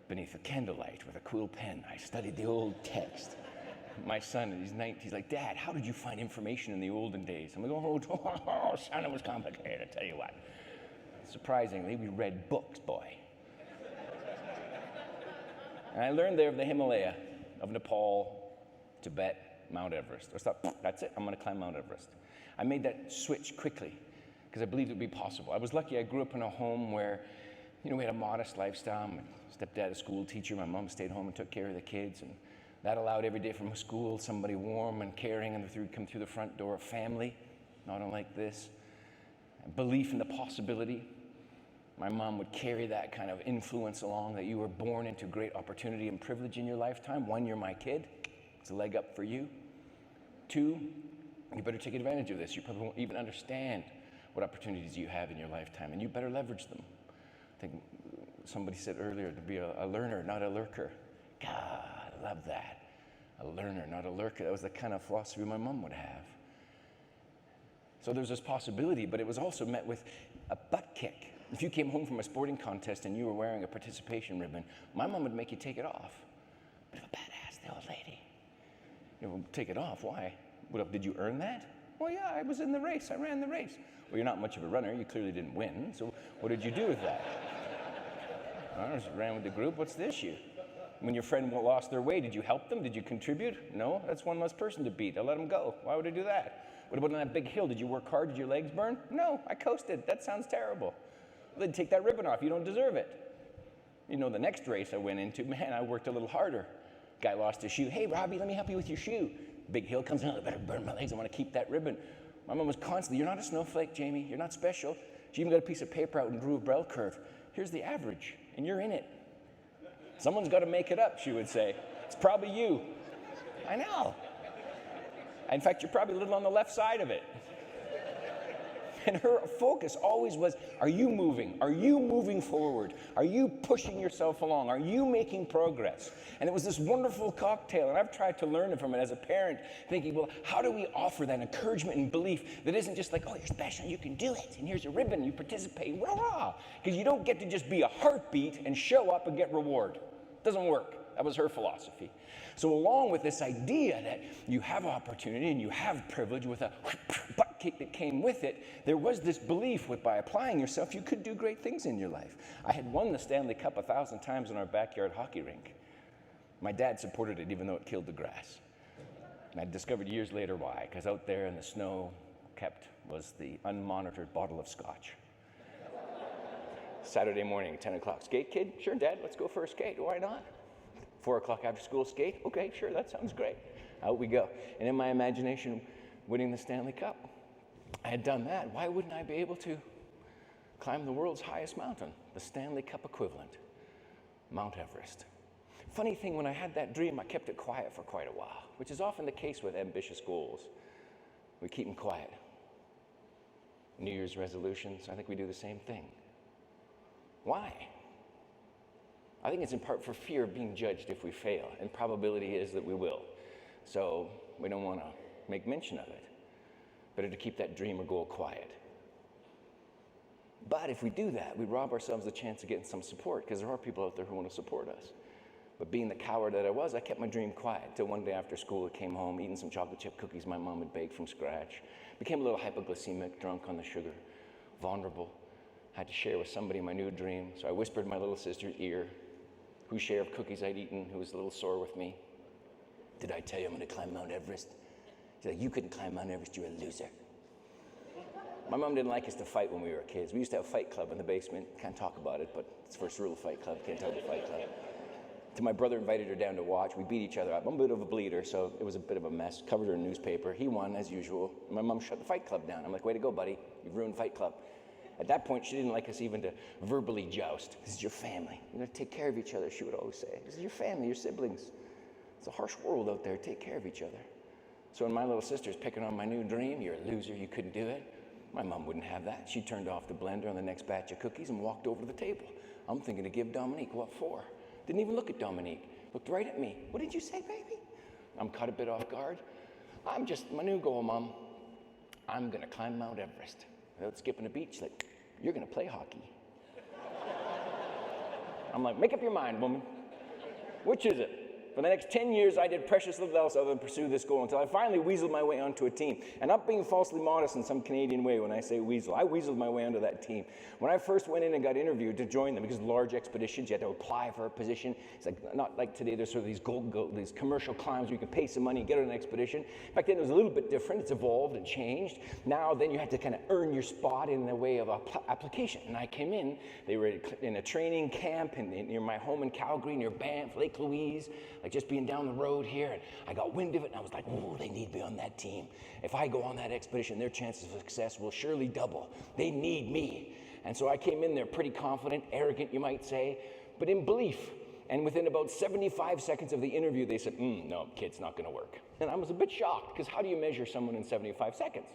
[SPEAKER 22] Beneath a candlelight with a quill pen, I studied the old text. My son, he's 19, he's like, Dad, how did you find information in the olden days? I'm like, oh, son, it was complicated, I tell you what. Surprisingly, we read books, boy. And I learned there of the Himalaya, of Nepal, Tibet, Mount Everest. I thought, that's it, I'm gonna climb Mount Everest. I made that switch quickly, because I believed it would be possible. I was lucky I grew up in a home where, we had a modest lifestyle. My stepdad, a school teacher, my mom stayed home and took care of the kids, and that allowed every day from school somebody warm and caring and come through the front door, a family, not unlike this. A belief in the possibility. My mom would carry that kind of influence along, that you were born into great opportunity and privilege in your lifetime. 1, you're my kid. It's a leg up for you. 2, you better take advantage of this. You probably won't even understand what opportunities you have in your lifetime, and you better leverage them. I think somebody said earlier to be a learner, not a lurker. God, I love that. A learner, not a lurker. That was the kind of philosophy my mom would have. So there was this possibility, but it was also met with a butt kick. If you came home from a sporting contest and you were wearing a participation ribbon, my mom would make you take it off. Bit of a badass, the old lady. Take it off, why? Did you earn that? Well, yeah, I was in the race, I ran the race. Well, you're not much of a runner, you clearly didn't win, so what did you do with that? I just ran with the group, what's the issue? When your friend lost their way, did you help them? Did you contribute? No, that's one less person to beat, I let them go. Why would I do that? What about on that big hill? Did you work hard? Did your legs burn? No, I coasted, that sounds terrible. Well, then take that ribbon off, you don't deserve it. The next race I went into, man, I worked a little harder. Guy lost his shoe, hey Robbie, let me help you with your shoe. Big hill comes in, I better burn my legs, I want to keep that ribbon. My mom was constantly, you're not a snowflake, Jamie, you're not special. She even got a piece of paper out and drew a bell curve. Here's the average, and you're in it. Someone's got to make it up, she would say. It's probably you. I know. In fact, you're probably a little on the left side of it. And her focus always was, are you moving? Are you moving forward? Are you pushing yourself along? Are you making progress? And it was this wonderful cocktail, and I've tried to learn from it as a parent, thinking, well, how do we offer that encouragement and belief that isn't just like, oh, you're special, you can do it, and here's your ribbon, you participate, rah-rah. Because you don't get to just be a heartbeat and show up and get reward. It doesn't work. That was her philosophy. So along with this idea that you have opportunity and you have privilege with a butt kick that came with it, there was this belief that by applying yourself, you could do great things in your life. I had won the Stanley Cup 1,000 times in our backyard hockey rink. My dad supported it even though it killed the grass. And I discovered years later why, because out there in the snow kept was the unmonitored bottle of scotch. Saturday morning, 10 o'clock, skate kid? Sure, Dad, let's go for a skate. Why not? 4 o'clock after school skate? Okay, sure, that sounds great. Out we go. And in my imagination, winning the Stanley Cup. I had done that. Why wouldn't I be able to climb the world's highest mountain, the Stanley Cup equivalent, Mount Everest? Funny thing, when I had that dream, I kept it quiet for quite a while, which is often the case with ambitious goals. We keep them quiet. New Year's resolutions, I think we do the same thing. Why? I think it's in part for fear of being judged if we fail, and probability is that we will. So we don't want to make mention of it. Better to keep that dream or goal quiet. But if we do that, we rob ourselves the chance of getting some support, because there are people out there who want to support us. But being the coward that I was, I kept my dream quiet till one day after school I came home, eating some chocolate chip cookies my mom had baked from scratch. Became a little hypoglycemic, drunk on the sugar, vulnerable. Had to share with somebody my new dream, so I whispered in my little sister's ear, whose share of cookies I'd eaten, who was a little sore with me. Did I tell you I'm going to climb Mount Everest? She's like, you couldn't climb Mount Everest, you're a loser. My mom didn't like us to fight when we were kids. We used to have a fight club in the basement. Can't talk about it, but it's the first rule of Fight Club. Can't talk about Fight Club. Till my brother invited her down to watch. We beat each other up. I'm a bit of a bleeder, so it was a bit of a mess. Covered her in newspaper. He won, as usual. My mom shut the Fight Club down. I'm like, way to go, buddy. You've ruined Fight Club. At that point, she didn't like us even to verbally joust. This is your family. You're going to take care of each other, she would always say. This is your family, your siblings. It's a harsh world out there. Take care of each other. So when my little sister's picking on my new dream, you're a loser, you couldn't do it. My mom wouldn't have that. She turned off the blender on the next batch of cookies and walked over to the table. I'm thinking to give Dominique, what for? Didn't even look at Dominique. Looked right at me. What did you say, baby? I'm caught a bit off guard. My new goal, Mom. I'm going to climb Mount Everest. Without skipping a beat, she's like, you're going to play hockey. I'm like, make up your mind, woman. Which is it? For the next 10 years, I did precious little else other than pursue this goal until I finally weaseled my way onto a team. And not being falsely modest in some Canadian way when I say weasel, I weaseled my way onto that team. When I first went in and got interviewed to join them, because large expeditions, you had to apply for a position. It's like, not like today, there's sort of these commercial climbs where you can pay some money and get on an expedition. Back then, it was a little bit different. It's evolved and changed. Now, then you had to kind of earn your spot in the way of application. And I came in, they were in a training camp near my home in Calgary, near Banff, Lake Louise, like just being down the road here, and I got wind of it, and I was like, oh, they need me on that team. If I go on that expedition, their chances of success will surely double. They need me. And so I came in there pretty confident, arrogant, you might say, but in belief. And within about 75 seconds of the interview, they said, no, kid, it's not going to work. And I was a bit shocked, because how do you measure someone in 75 seconds?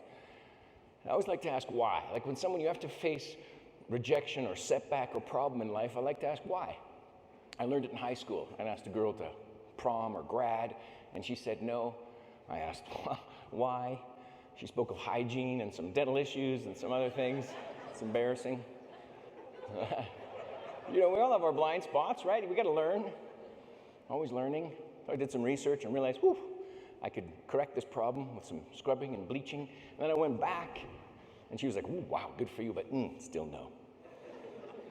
[SPEAKER 22] And I always like to ask why. Like when you have to face rejection or setback or problem in life, I like to ask why. I learned it in high school. I asked a girl to prom or grad, and she said no. I asked why. She spoke of hygiene and some dental issues and some other things. It's embarrassing. We all have our blind spots, right? We got to learn. Always learning. So I did some research and realized, I could correct this problem with some scrubbing and bleaching. And then I went back, and she was like, wow, good for you, but still no.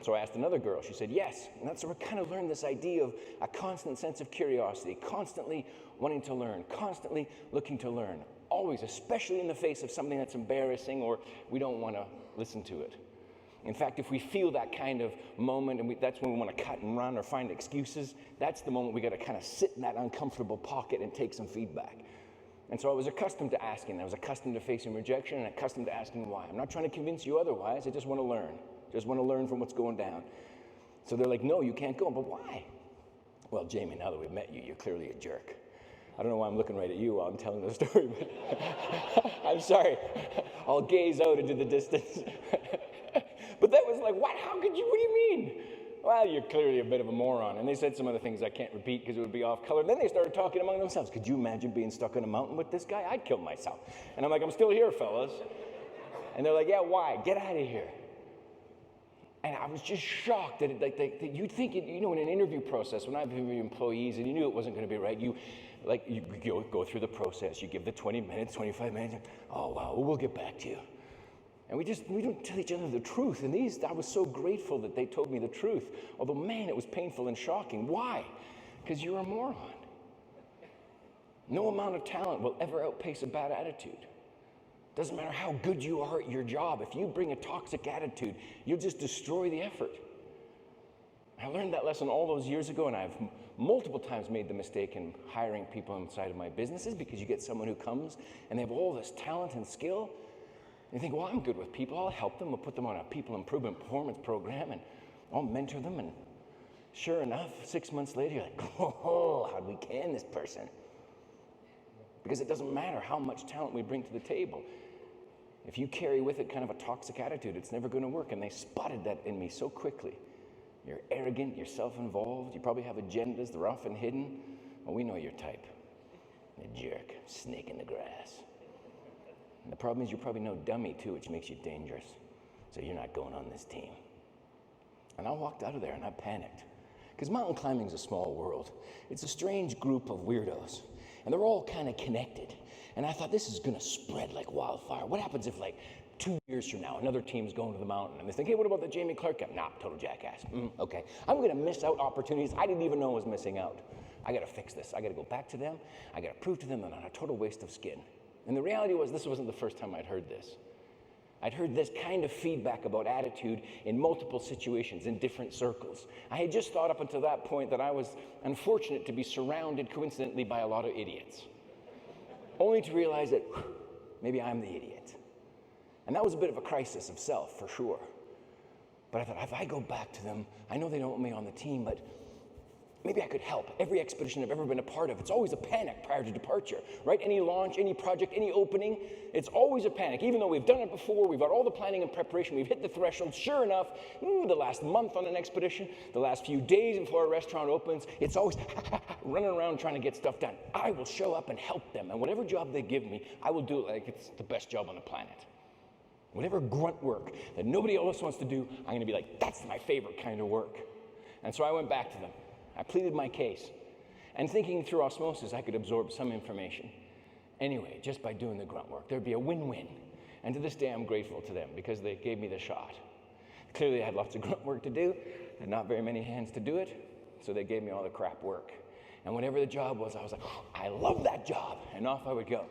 [SPEAKER 22] So I asked another girl, she said yes. And that's where I kind of learned this idea of a constant sense of curiosity, constantly wanting to learn, constantly looking to learn, always, especially in the face of something that's embarrassing or we don't want to listen to it. In fact, if we feel that kind of moment, and that's when we want to cut and run or find excuses, that's the moment we got to kind of sit in that uncomfortable pocket and take some feedback. And so I was accustomed to asking. I was accustomed to facing rejection and accustomed to asking why. I'm not trying to convince you otherwise. I just want to learn. Just want to learn from what's going down. So they're like, no, you can't go. But why? Well, Jamie, now that we've met you, you're clearly a jerk. I don't know why I'm looking right at you while I'm telling the story, but I'm sorry. I'll gaze out into the distance. But that was like, what? How could you? What do you mean? Well, you're clearly a bit of a moron. And they said some other things I can't repeat because it would be off color. Then they started talking among themselves. Could you imagine being stuck on a mountain with this guy? I'd kill myself. And I'm like, I'm still here, fellas. And they're like, yeah, why? Get out of here. And I was just shocked that you'd think, in an interview process, when I've interviewed employees and you knew it wasn't going to be right, you go through the process. You give the 20 minutes, 25 minutes. Oh, wow, we'll get back to you. And we don't tell each other the truth. And I was so grateful that they told me the truth. Although, man, it was painful and shocking. Why? Because you're a moron. No amount of talent will ever outpace a bad attitude. Doesn't matter how good you are at your job. If you bring a toxic attitude, you'll just destroy the effort. I learned that lesson all those years ago, and I've multiple times made the mistake in hiring people inside of my businesses because you get someone who comes and they have all this talent and skill. You think, well, I'm good with people. I'll help them. I'll put them on a people improvement performance program, and I'll mentor them. And sure enough, 6 months later, you're like, oh, how'd we can this person? Because it doesn't matter how much talent we bring to the table. If you carry with it kind of a toxic attitude, it's never going to work. And they spotted that in me so quickly. You're arrogant. You're self-involved. You probably have agendas. They're often hidden. Well, we know your type. A jerk, snake in the grass. And the problem is you're probably no dummy, too, which makes you dangerous. So you're not going on this team. And I walked out of there and I panicked. Because mountain climbing is a small world. It's a strange group of weirdos. And they're all kind of connected. And I thought, this is going to spread like wildfire. What happens if, 2 years from now, another team's going to the mountain? And they think, hey, what about the Jamie Clarke guy? Nah, total jackass. Okay. I'm going to miss out opportunities I didn't even know I was missing out. I got to fix this. I got to go back to them. I got to prove to them that I'm a total waste of skin. And the reality was, this wasn't the first time I'd heard this. I'd heard this kind of feedback about attitude in multiple situations, in different circles. I had just thought up until that point that I was unfortunate to be surrounded coincidentally by a lot of idiots. Only to realize that maybe I'm the idiot. And that was a bit of a crisis of self, for sure. But I thought, if I go back to them, I know they don't want me on the team, but maybe I could help. Every expedition I've ever been a part of, it's always a panic prior to departure, right? Any launch, any project, any opening, it's always a panic. Even though we've done it before, we've got all the planning and preparation, we've hit the threshold. Sure enough, the last month on an expedition, the last few days before a restaurant opens, it's always running around trying to get stuff done. I will show up and help them, and whatever job they give me, I will do it like it's the best job on the planet. Whatever grunt work that nobody else wants to do, I'm going to be like, that's my favorite kind of work. And so I went back to them. I pleaded my case, and thinking through osmosis, I could absorb some information. Anyway, just by doing the grunt work, there'd be a win-win. And to this day, I'm grateful to them because they gave me the shot. Clearly, I had lots of grunt work to do, and not very many hands to do it, so they gave me all the crap work. And whatever the job was, I was like, I love that job, and off I would go.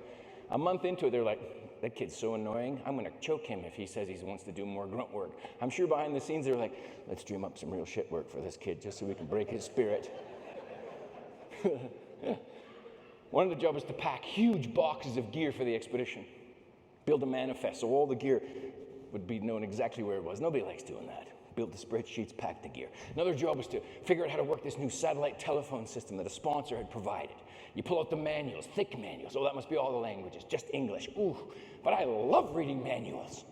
[SPEAKER 22] A month into it, they're like, that kid's so annoying, I'm going to choke him if he says he wants to do more grunt work. I'm sure behind the scenes, they're like, let's dream up some real shit work for this kid just so we can break his spirit. One of the jobs was to pack huge boxes of gear for the expedition. Build a manifest so all the gear would be known exactly where it was. Nobody likes doing that. Build the spreadsheets, pack the gear. Another job was to figure out how to work this new satellite telephone system that a sponsor had provided. You pull out the manuals, thick manuals. Oh, that must be all the languages, just English. Ooh, but I love reading manuals.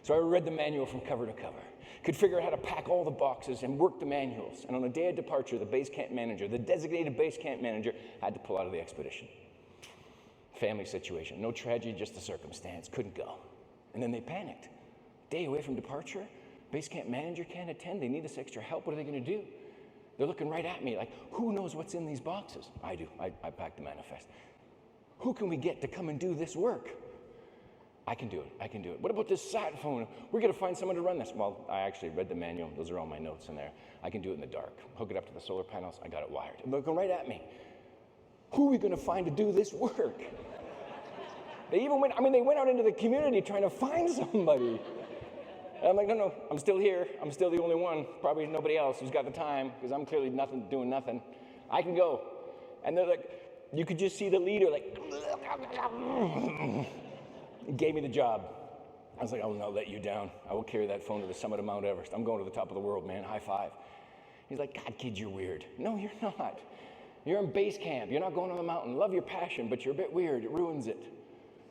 [SPEAKER 22] So I read the manual from cover to cover. Could figure out how to pack all the boxes and work the manuals. And on the day of departure, the base camp manager, the designated base camp manager, had to pull out of the expedition. Family situation, no tragedy, just a circumstance, couldn't go. And then they panicked. Day away from departure, base camp manager can't attend, they need this extra help, what are they going to do? They're looking right at me like, who knows what's in these boxes? I do, I packed the manifest. Who can we get to come and do this work? I can do it. What about this sat phone? We're going to find someone to run this. Well, I actually read the manual. Those are all my notes in there. I can do it in the dark. Hook it up to the solar panels. I got it wired. And they're looking right at me. Who are we going to find to do this work? They went out into the community trying to find somebody. And I'm like, no, I'm still here. I'm still the only one. Probably nobody else who's got the time because I'm clearly doing nothing. I can go. And they're like, You could just see the leader like, gave me the job. I was like, I will not let you down. I will carry that phone to the summit of Mount Everest. I'm going to the top of the world, man. High five. He's like, God, kid, you're weird. No, you're not. You're in base camp. You're not going on the mountain. Love your passion, but you're a bit weird. It ruins it.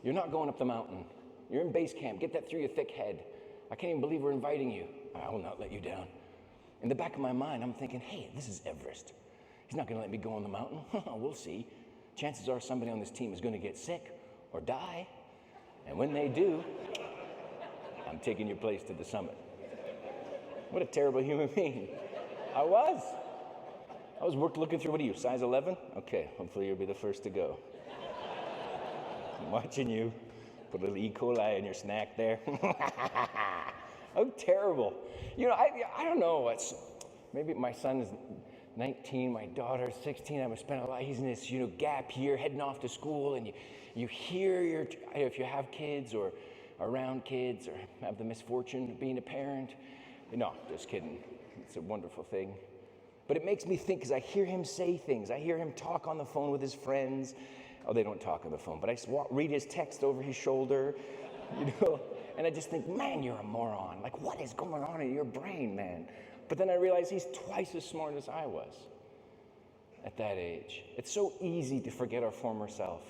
[SPEAKER 22] You're not going up the mountain. You're in base camp. Get that through your thick head. I can't even believe we're inviting you. I will not let you down. In the back of my mind, I'm thinking, hey, this is Everest. He's not going to let me go on the mountain. We'll see. Chances are somebody on this team is going to get sick or die. And when they do, I'm taking your place to the summit. What a terrible human being. I was looking through, what are you, size 11? Okay, hopefully you'll be the first to go. I'm watching you. Put a little E. coli in your snack there. Oh, terrible. You know, I don't know. Maybe my son is 19, my daughter's 16. I'm spending a lot. He's in this, gap year, heading off to school, and you hear if you have kids or around kids or have the misfortune of being a parent. No, just kidding. It's a wonderful thing. But it makes me think, because I hear him say things. I hear him talk on the phone with his friends. Oh, they don't talk on the phone, but I read his text over his shoulder, and I just think, man, you're a moron. Like, what is going on in your brain, man? But then I realize he's twice as smart as I was at that age. It's so easy to forget our former self.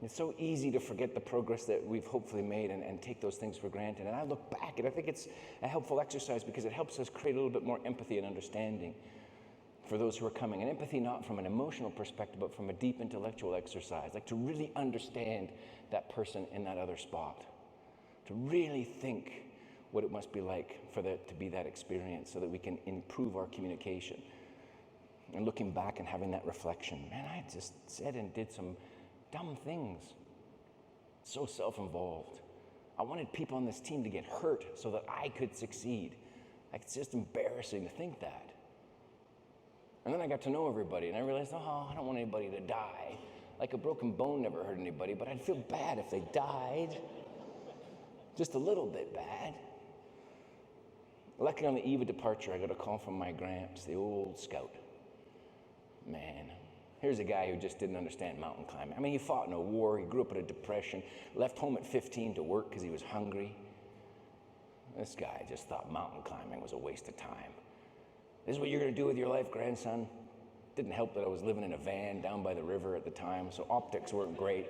[SPEAKER 22] It's so easy to forget the progress that we've hopefully made and take those things for granted. And I look back, and I think it's a helpful exercise because it helps us create a little bit more empathy and understanding for those who are coming. And empathy not from an emotional perspective, but from a deep intellectual exercise, like to really understand that person in that other spot, to really think what it must be like for that to be that experience so that we can improve our communication. And looking back and having that reflection, man, I just said and did some dumb things. So self-involved. I wanted people on this team to get hurt so that I could succeed. Like, it's just embarrassing to think that. And then I got to know everybody, and I realized, I don't want anybody to die. Like, a broken bone never hurt anybody, but I'd feel bad if they died. Just a little bit bad. Luckily, on the eve of departure, I got a call from my Gramps, the old scout. Man, here's a guy who just didn't understand mountain climbing. I mean, he fought in a war, he grew up in a depression, left home at 15 to work because he was hungry. This guy just thought mountain climbing was a waste of time. This is what you're going to do with your life, grandson? Didn't help that I was living in a van down by the river at the time, so optics weren't great.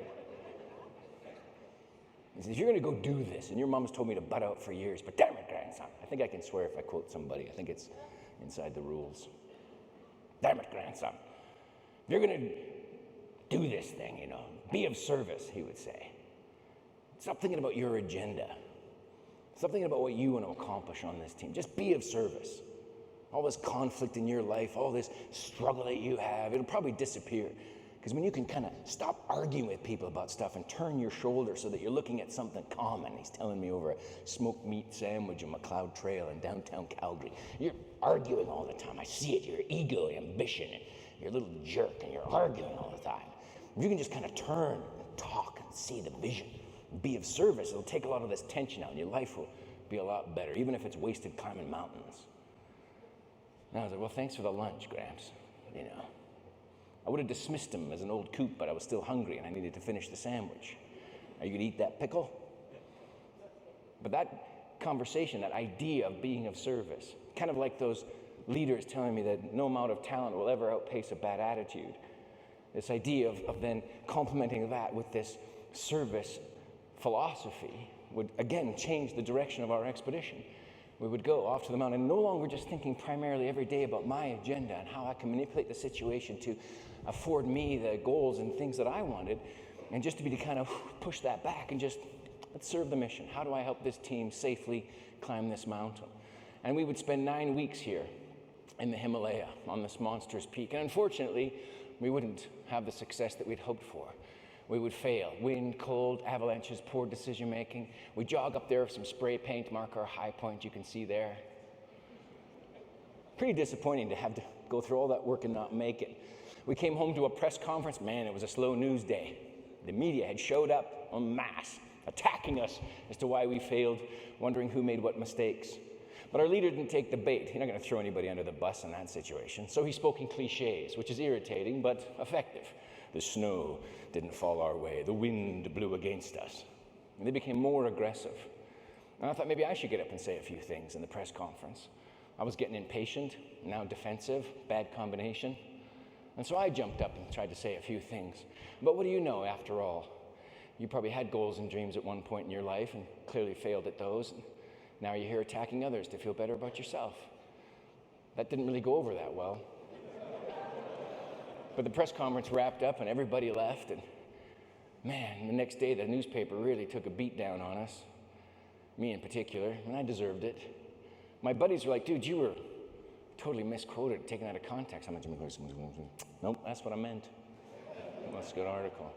[SPEAKER 22] He says, you're going to go do this, and your mom's told me to butt out for years, but damn it, grandson. I think I can swear if I quote somebody. I think it's inside the rules. Damn it, grandson. You're going to do this thing, be of service, he would say. Stop thinking about your agenda. Stop thinking about what you want to accomplish on this team. Just be of service. All this conflict in your life, all this struggle that you have, it'll probably disappear. Because when you can kind of stop arguing with people about stuff and turn your shoulder so that you're looking at something common. He's telling me over a smoked meat sandwich on McLeod Trail in downtown Calgary. You're arguing all the time. I see it, your ego, ambition, and you're a little jerk, and you're arguing all the time. If you can just kind of turn and talk and see the vision, and be of service, it'll take a lot of this tension out, and your life will be a lot better, even if it's wasted climbing mountains. And I was like, well, thanks for the lunch, Gramps. I would have dismissed him as an old coot, but I was still hungry and I needed to finish the sandwich. Are you gonna eat that pickle? But that conversation, that idea of being of service, kind of like those leaders telling me that no amount of talent will ever outpace a bad attitude. This idea of then complementing that with this service philosophy would again change the direction of our expedition. We would go off to the mountain, no longer just thinking primarily every day about my agenda and how I can manipulate the situation to afford me the goals and things that I wanted, and just to be to kind of push that back and just, let's serve the mission. How do I help this team safely climb this mountain? And we would spend 9 weeks here in the Himalaya on this monstrous peak. And unfortunately, we wouldn't have the success that we'd hoped for. We would fail. Wind, cold, avalanches, poor decision making. We jog up there with some spray paint to mark our high point you can see there. Pretty disappointing to have to go through all that work and not make it. We came home to a press conference. Man, it was a slow news day. The media had showed up en masse, attacking us as to why we failed, wondering who made what mistakes. But our leader didn't take the bait. You're not going to throw anybody under the bus in that situation. So he spoke in cliches, which is irritating but effective. The snow didn't fall our way. The wind blew against us. And they became more aggressive. And I thought maybe I should get up and say a few things in the press conference. I was getting impatient, now defensive, bad combination. And so I jumped up and tried to say a few things. But what do you know, after all? You probably had goals and dreams at one point in your life and clearly failed at those. And now you're here attacking others to feel better about yourself. That didn't really go over that well. But the press conference wrapped up and everybody left. And man, the next day the newspaper really took a beat down on us. Me in particular, and I deserved it. My buddies were like, dude, you were totally misquoted, taken out of context. I'm like, nope, that's what I meant. That's a good article.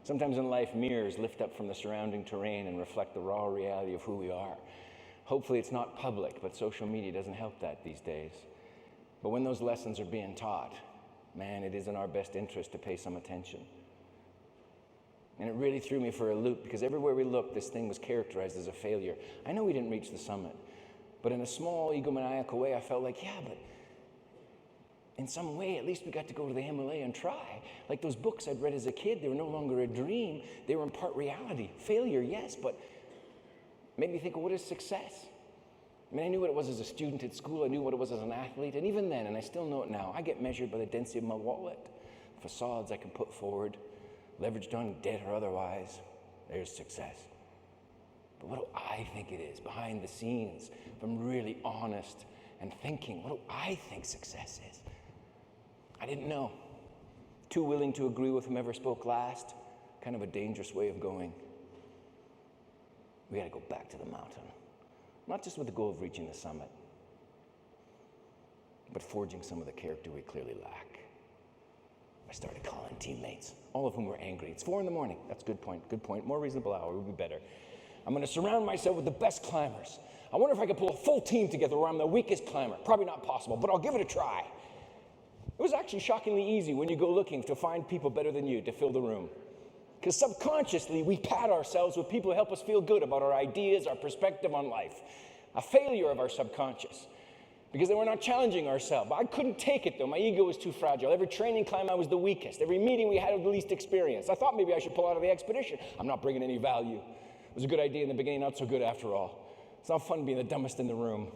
[SPEAKER 22] Sometimes in life, mirrors lift up from the surrounding terrain and reflect the raw reality of who we are. Hopefully it's not public, but social media doesn't help that these days. But when those lessons are being taught, man, it is in our best interest to pay some attention. And it really threw me for a loop because everywhere we looked, this thing was characterized as a failure. I know we didn't reach the summit, but in a small egomaniacal way, I felt like, yeah, but in some way, at least we got to go to the Himalaya and try. Like those books I'd read as a kid, they were no longer a dream. They were in part reality. Failure, yes, but made me think, well, what is success? I mean, I knew what it was as a student at school. I knew what it was as an athlete. And even then, and I still know it now, I get measured by the density of my wallet, facades I can put forward, leveraged on debt or otherwise. There's success. But what do I think it is behind the scenes, if I'm really honest and thinking, what do I think success is? I didn't know. Too willing to agree with whomever spoke last, kind of a dangerous way of going. We got to go back to the mountain. Not just with the goal of reaching the summit, but forging some of the character we clearly lack. I started calling teammates, all of whom were angry. It's 4 a.m. That's a good point, good point. More reasonable hour would be better. I'm going to surround myself with the best climbers. I wonder if I could pull a full team together where I'm the weakest climber. Probably not possible, but I'll give it a try. It was actually shockingly easy when you go looking to find people better than you to fill the room. Because subconsciously, we pat ourselves with people who help us feel good about our ideas, our perspective on life. A failure of our subconscious. Because then we're not challenging ourselves. I couldn't take it, though. My ego was too fragile. Every training climb, I was the weakest. Every meeting we had, I had the least experience. I thought maybe I should pull out of the expedition. I'm not bringing any value. It was a good idea in the beginning, not so good after all. It's not fun being the dumbest in the room.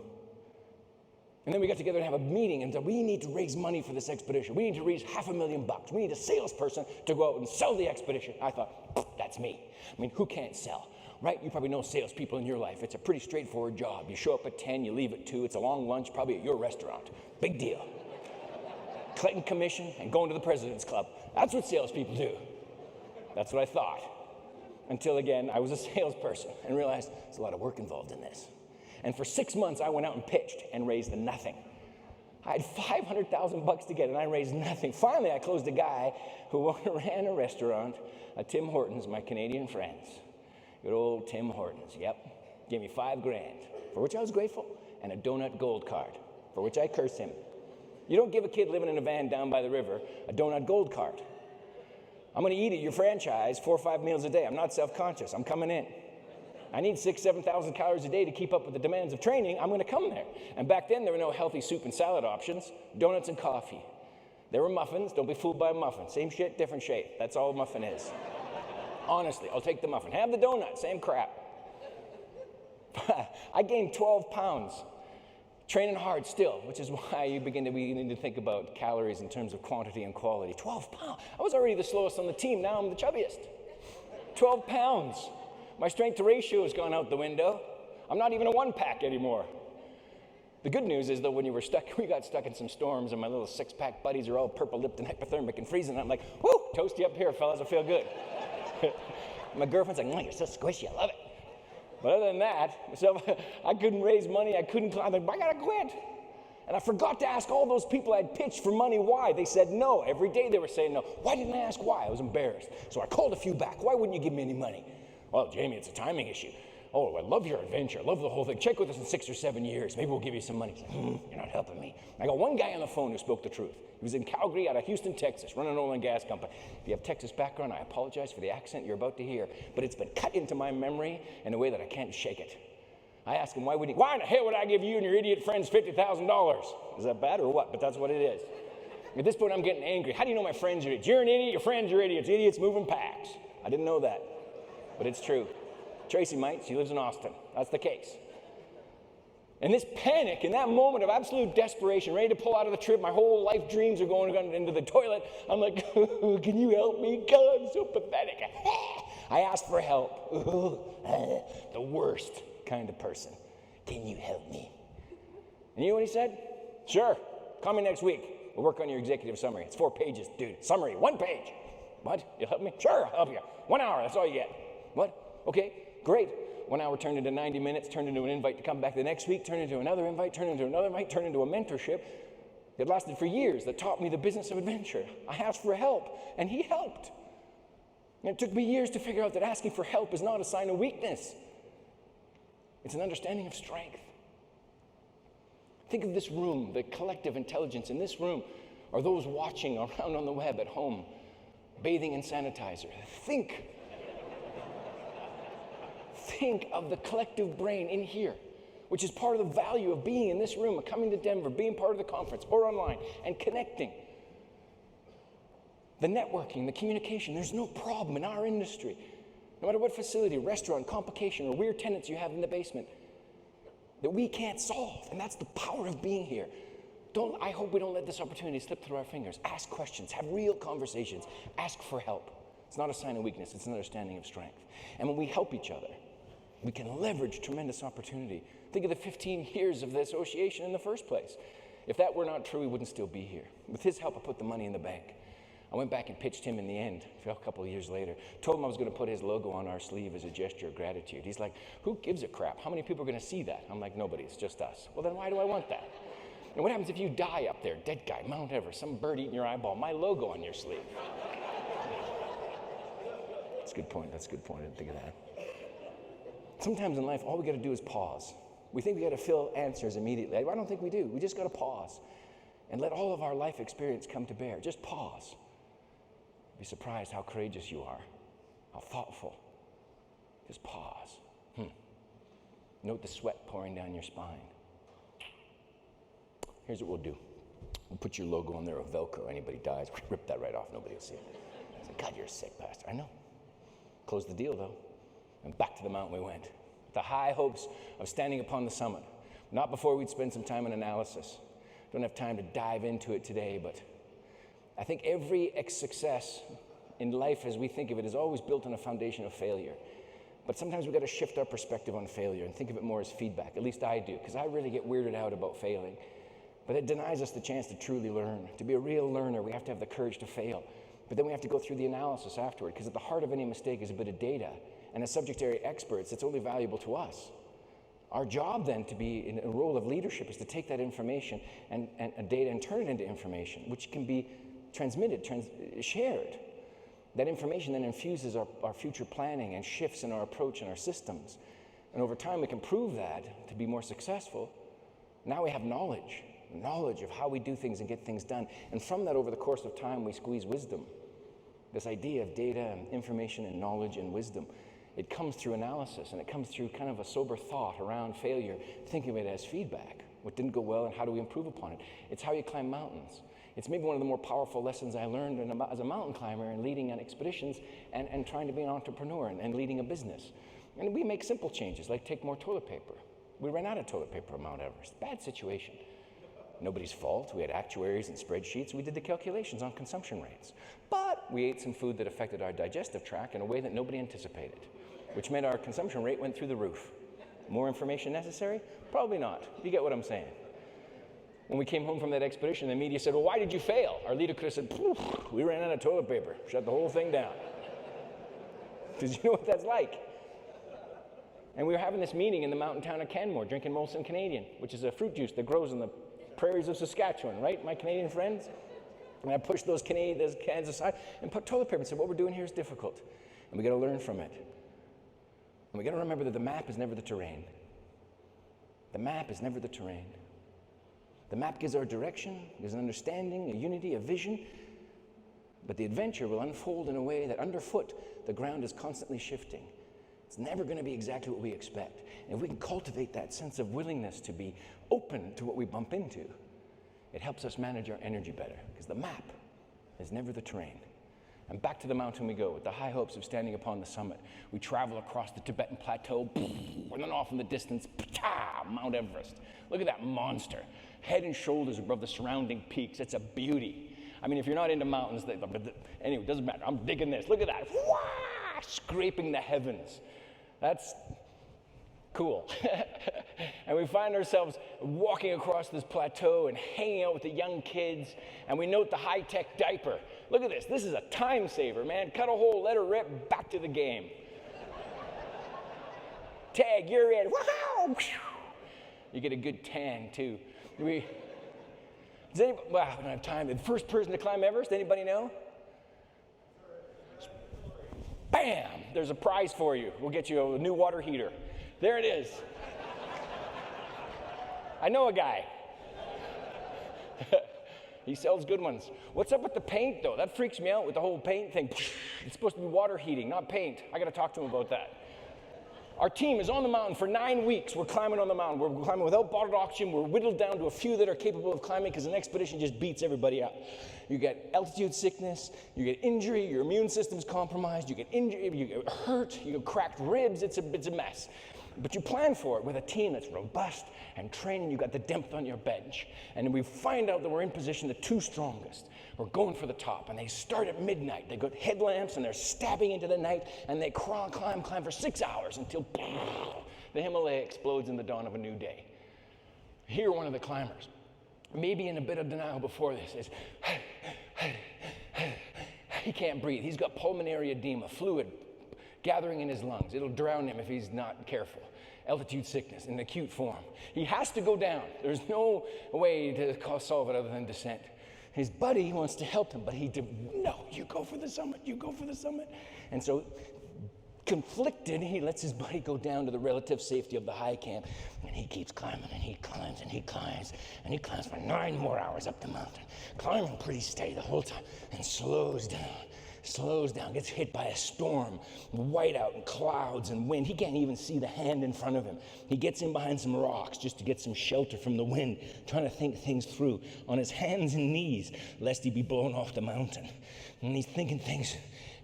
[SPEAKER 22] And then we got together and have a meeting and said, we need to raise money for this expedition. We need to raise $500,000. We need a salesperson to go out and sell the expedition. I thought, that's me. I mean, who can't sell, right? You probably know salespeople in your life. It's a pretty straightforward job. You show up at 10, you leave at 2. It's a long lunch, probably at your restaurant. Big deal. Collecting commission and going to the President's Club. That's what salespeople do. That's what I thought. Until, again, I was a salesperson and realized there's a lot of work involved in this. And for 6 months, I went out and pitched and raised nothing. I had $500,000 to get, and I raised nothing. Finally, I closed a guy who ran a restaurant, a Tim Hortons, my Canadian friends. Good old Tim Hortons, yep. Gave me $5,000, for which I was grateful, and a donut gold card, for which I curse him. You don't give a kid living in a van down by the river a donut gold card. I'm going to eat at your franchise 4 or 5 meals a day. I'm not self-conscious. I'm coming in. I need 6,000 to 7,000 calories a day to keep up with the demands of training. I'm going to come there. And back then, there were no healthy soup and salad options, donuts and coffee. There were muffins. Don't be fooled by a muffin. Same shit, different shape. That's all a muffin is. Honestly, I'll take the muffin. Have the donut, same crap. I gained 12 pounds, training hard still, which is why you begin to think about calories in terms of quantity and quality. 12 pounds. I was already the slowest on the team. Now I'm the chubbiest. 12 pounds. My strength to ratio has gone out the window. I'm not even a 1-pack anymore. The good news is, though, when we got stuck in some storms and my little 6-pack buddies are all purple-lipped and hypothermic and freezing, I'm like, whoo, toasty up here, fellas, I feel good. My girlfriend's like, you're so squishy, I love it. But other than that, so I couldn't raise money, I couldn't climb, I'm like, I gotta quit. And I forgot to ask all those people I'd pitched for money why. They said no. Every day they were saying no. Why didn't I ask why? I was embarrassed. So I called a few back. Why wouldn't you give me any money? Well, Jamie, it's a timing issue. Oh, I love your adventure. I love the whole thing. Check with us in 6 or 7 years. Maybe we'll give you some money. You're not helping me. I got one guy on the phone who spoke the truth. He was in Calgary out of Houston, Texas, running an oil and gas company. If you have Texas background, I apologize for the accent you're about to hear, but it's been cut into my memory in a way that I can't shake it. I ask him, why in the hell would I give you and your idiot friends $50,000? Is that bad or what? But that's what it is. At this point, I'm getting angry. How do you know my friends are idiots? You're an idiot, your friends are idiots. Idiots moving packs. I didn't know that, but it's true. Tracy might. She lives in Austin. That's the case. And this panic, in that moment of absolute desperation, ready to pull out of the trip, my whole life dreams are going into the toilet. I'm like, can you help me? God, I'm so pathetic. I asked for help. The worst kind of person. Can you help me? And you know what he said? Sure. Call me next week. We'll work on your executive summary. It's 4 pages, dude. Summary, 1 page. What? You'll help me? Sure, I'll help you. 1 hour, that's all you get. What? Okay, great. 1 hour turned into 90 minutes, turned into an invite to come back the next week, turned into another invite, turned into another invite, turned into a mentorship that lasted for years, that taught me the business of adventure. I asked for help, and he helped. And it took me years to figure out that asking for help is not a sign of weakness. It's an understanding of strength. Think of this room, the collective intelligence in this room, or those watching around on the web at home, bathing in sanitizer. Think of the collective brain in here, which is part of the value of being in this room, coming to Denver, being part of the conference or online, and connecting. The networking, the communication, there's no problem in our industry. No matter what facility, restaurant, complication, or weird tenants you have in the basement, that we can't solve. And that's the power of being here. I hope we don't let this opportunity slip through our fingers. Ask questions, have real conversations, ask for help. It's not a sign of weakness, it's an understanding of strength. And when we help each other, we can leverage tremendous opportunity. Think of the 15 years of the association in the first place. If that were not true, we wouldn't still be here. With his help, I put the money in the bank. I went back and pitched him in the end a couple of years later. Told him I was going to put his logo on our sleeve as a gesture of gratitude. He's like, who gives a crap? How many people are going to see that? I'm like, nobody, it's just us. Well, then why do I want that? And what happens if you die up there, dead guy, Mount Everest, some bird eating your eyeball, my logo on your sleeve? That's a good point, I didn't think of that. Sometimes in life, all we got to do is pause. We think we got to fill answers immediately. I don't think we do. We just got to pause and let all of our life experience come to bear. Just pause. Be surprised how courageous you are, how thoughtful. Just pause. Note the sweat pouring down your spine. Here's what we'll do. We'll put your logo on there of Velcro. Anybody dies, we rip that right off. Nobody will see it. I said, God, you're a sick bastard. I know. Close the deal, though. And back to the mountain we went. The high hopes of standing upon the summit. Not before we'd spend some time in analysis. Don't have time to dive into it today, but I think every success in life as we think of it is always built on a foundation of failure. But sometimes we've got to shift our perspective on failure and think of it more as feedback. At least I do, because I really get weirded out about failing. But it denies us the chance to truly learn. To be a real learner, we have to have the courage to fail. But then we have to go through the analysis afterward, because at the heart of any mistake is a bit of data. And as subject area experts, it's only valuable to us. Our job then to be in a role of leadership is to take that information and data and turn it into information, which can be transmitted, shared. That information then infuses our future planning and shifts in our approach and our systems. And over time, we can prove that to be more successful. Now we have knowledge of how we do things and get things done. And from that, over the course of time, we squeeze wisdom. This idea of data and information and knowledge and wisdom. It comes through analysis, and it comes through kind of a sober thought around failure, thinking of it as feedback. What didn't go well and how do we improve upon it? It's how you climb mountains. It's maybe one of the more powerful lessons I learned as a mountain climber and leading on expeditions and trying to be an entrepreneur and leading a business. And we make simple changes, like take more toilet paper. We ran out of toilet paper on Mount Everest. Bad situation. Nobody's fault. We had actuaries and spreadsheets. We did the calculations on consumption rates. But we ate some food that affected our digestive tract in a way that nobody anticipated, which meant our consumption rate went through the roof. More information necessary? Probably not. You get what I'm saying. When we came home from that expedition, the media said, well, why did you fail? Our leader could have said, we ran out of toilet paper. Shut the whole thing down. Because you know what that's like. And we were having this meeting in the mountain town of Canmore, drinking Molson Canadian, which is a fruit juice that grows in the prairies of Saskatchewan, right, my Canadian friends? And I pushed those cans aside and put toilet paper and said, what we're doing here is difficult. And we got to learn from it. And we got to remember that the map is never the terrain. The map is never the terrain. The map gives our direction, gives an understanding, a unity, a vision. But the adventure will unfold in a way that underfoot, the ground is constantly shifting. It's never going to be exactly what we expect. And if we can cultivate that sense of willingness to be open to what we bump into, it helps us manage our energy better, because the map is never the terrain. And back to the mountain we go, with the high hopes of standing upon the summit. We travel across the Tibetan Plateau, and then off in the distance, Mount Everest. Look at that monster, head and shoulders above the surrounding peaks. It's a beauty. I mean, if you're not into mountains, anyway, it doesn't matter. I'm digging this. Look at that, scraping the heavens. That's cool. And we find ourselves walking across this plateau and hanging out with the young kids, and we note the high-tech diaper. Look at this. This is a time saver, man. Cut a hole, let her rip, back to the game. Tag, you're in. Wow! You get a good tan, too. Well, we don't have time. The first person to climb Everest, anybody know? Bam! There's a prize for you. We'll get you a new water heater. There it is. I know a guy. He sells good ones. What's up with the paint, though? That freaks me out with the whole paint thing. It's supposed to be water heating, not paint. I got to talk to him about that. Our team is on the mountain for 9 weeks. We're climbing on the mountain. We're climbing without bottled oxygen. We're whittled down to a few that are capable of climbing, because an expedition just beats everybody up. You get altitude sickness, you get injury, your immune system's compromised, you get injury, you get hurt, you get cracked ribs. It's a mess. But you plan for it with a team that's robust and trained, and you got the depth on your bench. And we find out that we're in position, the two strongest. We're going for the top, and they start at midnight. They got headlamps, and they're stabbing into the night, and they climb for 6 hours until the Himalaya explodes in the dawn of a new day. Here, one of the climbers, maybe in a bit of denial before this, is he can't breathe. He's got pulmonary edema, fluid gathering in his lungs. It'll drown him if he's not careful. Altitude sickness in acute form. He has to go down. There's no way to solve it other than descent. His buddy wants to help him, but no, you go for the summit, you go for the summit. And so, conflicted, he lets his buddy go down to the relative safety of the high camp, and he keeps climbing, and he climbs, and he climbs, and he climbs for 9 more hours up the mountain, climbing pretty steady the whole time, and slows down, gets hit by a storm, whiteout and clouds and wind. He can't even see the hand in front of him. He gets in behind some rocks just to get some shelter from the wind, trying to think things through on his hands and knees, lest he be blown off the mountain. And he's thinking things,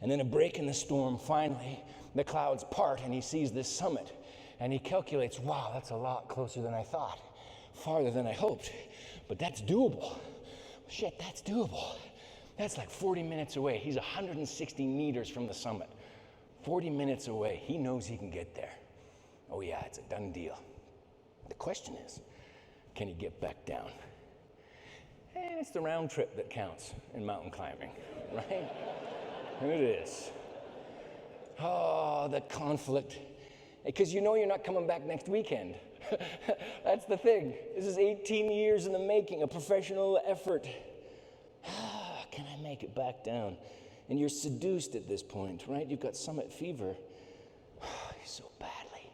[SPEAKER 22] and then a break in the storm. Finally, the clouds part, and he sees this summit, and he calculates, wow, that's a lot closer than I thought, farther than I hoped, but that's doable. Shit, that's doable. That's like 40 minutes away. He's 160 meters from the summit. 40 minutes away. He knows he can get there. Oh yeah, it's a done deal. The question is, can he get back down? And it's the round trip that counts in mountain climbing, right? And it is. Oh, the conflict. Because you know you're not coming back next weekend. That's the thing. This is 18 years in the making, a professional effort. Can I make it back down? And you're seduced at this point, right? You've got summit fever. You so badly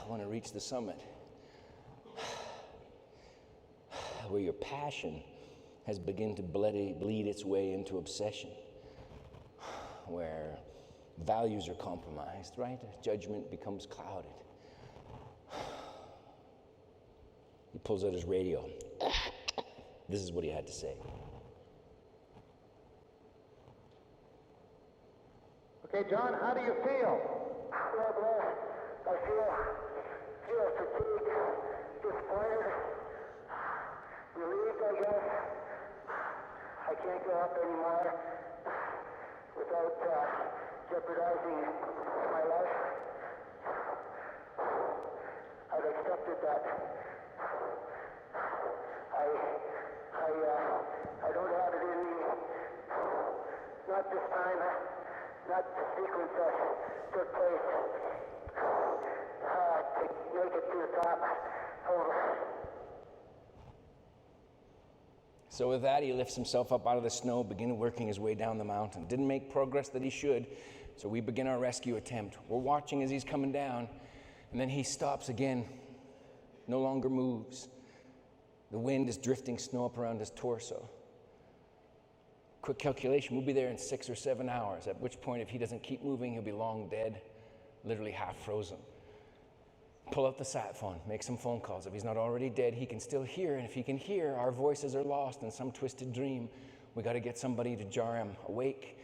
[SPEAKER 22] want to reach the summit. Where your passion has begun to bleed its way into obsession. Where values are compromised, right? Judgment becomes clouded. He pulls out his radio. This is what he had to say.
[SPEAKER 7] Okay, John, how do you feel? Well, I feel fatigued, disappointed, relieved, I guess. I can't go up anymore without jeopardizing my life. I've accepted that. I don't have it in me. Not this time. Not the sequence that took place to make it to the top. Over.
[SPEAKER 22] So with that, he lifts himself up out of the snow, began working his way down the mountain. Didn't make progress that he should, so we begin our rescue attempt. We're watching as he's coming down, and then he stops again, no longer moves. The wind is drifting snow up around his torso. Quick calculation, we'll be there in 6 or 7 hours, at which point, if he doesn't keep moving, he'll be long dead. literally half frozen. Pull out the sat phone, make some phone calls. If he's not already dead, he can still hear. And if he can hear, our voices are lost in some twisted dream. We got to get somebody to jar him awake.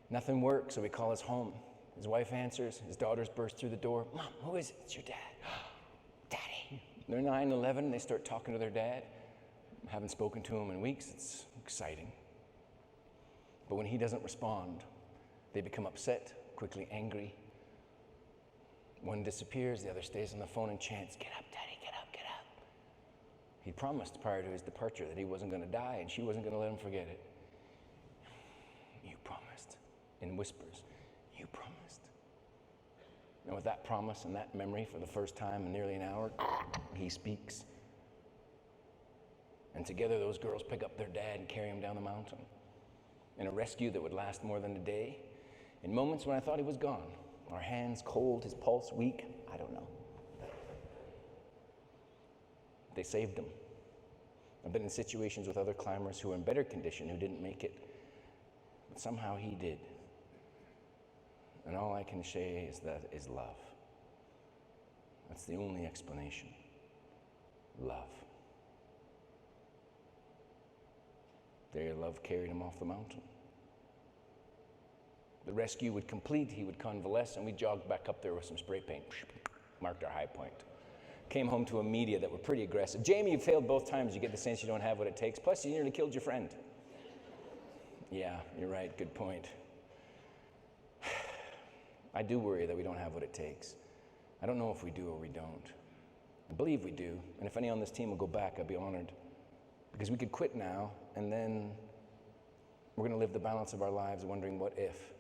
[SPEAKER 22] Nothing works, so we call his home. His wife answers. His daughters burst through the door. Mom, who is it? It's your dad. Daddy. They're 9, 11. They start talking to their dad. I haven't spoken to him in weeks. It's exciting. But when he doesn't respond, they become upset, quickly angry. One disappears, the other stays on the phone and chants, "Get up, Daddy, get up, get up." He promised prior to his departure that he wasn't going to die and she wasn't going to let him forget it. You promised, in whispers, you promised. And with that promise and that memory for the first time in nearly an hour, he speaks. And together those girls pick up their dad and carry him down the mountain in a rescue that would last more than a day. In moments when I thought he was gone, our hands cold, his pulse weak, I don't know. They saved him. I've been in situations with other climbers who were in better condition who didn't make it, but somehow he did. And all I can say is that is love. That's the only explanation. Love. Their love carried him off the mountain. The rescue would complete, he would convalesce, and we jogged back up there with some spray paint, marked our high point. Came home to a media that were pretty aggressive. Jamie, you failed both times. You get the sense you don't have what it takes. Plus, you nearly killed your friend. Yeah, you're right. Good point. I do worry that we don't have what it takes. I don't know if we do or we don't. I believe we do. And if any on this team will go back, I'd be honored. Because we could quit now, and then we're going to live the balance of our lives wondering what if.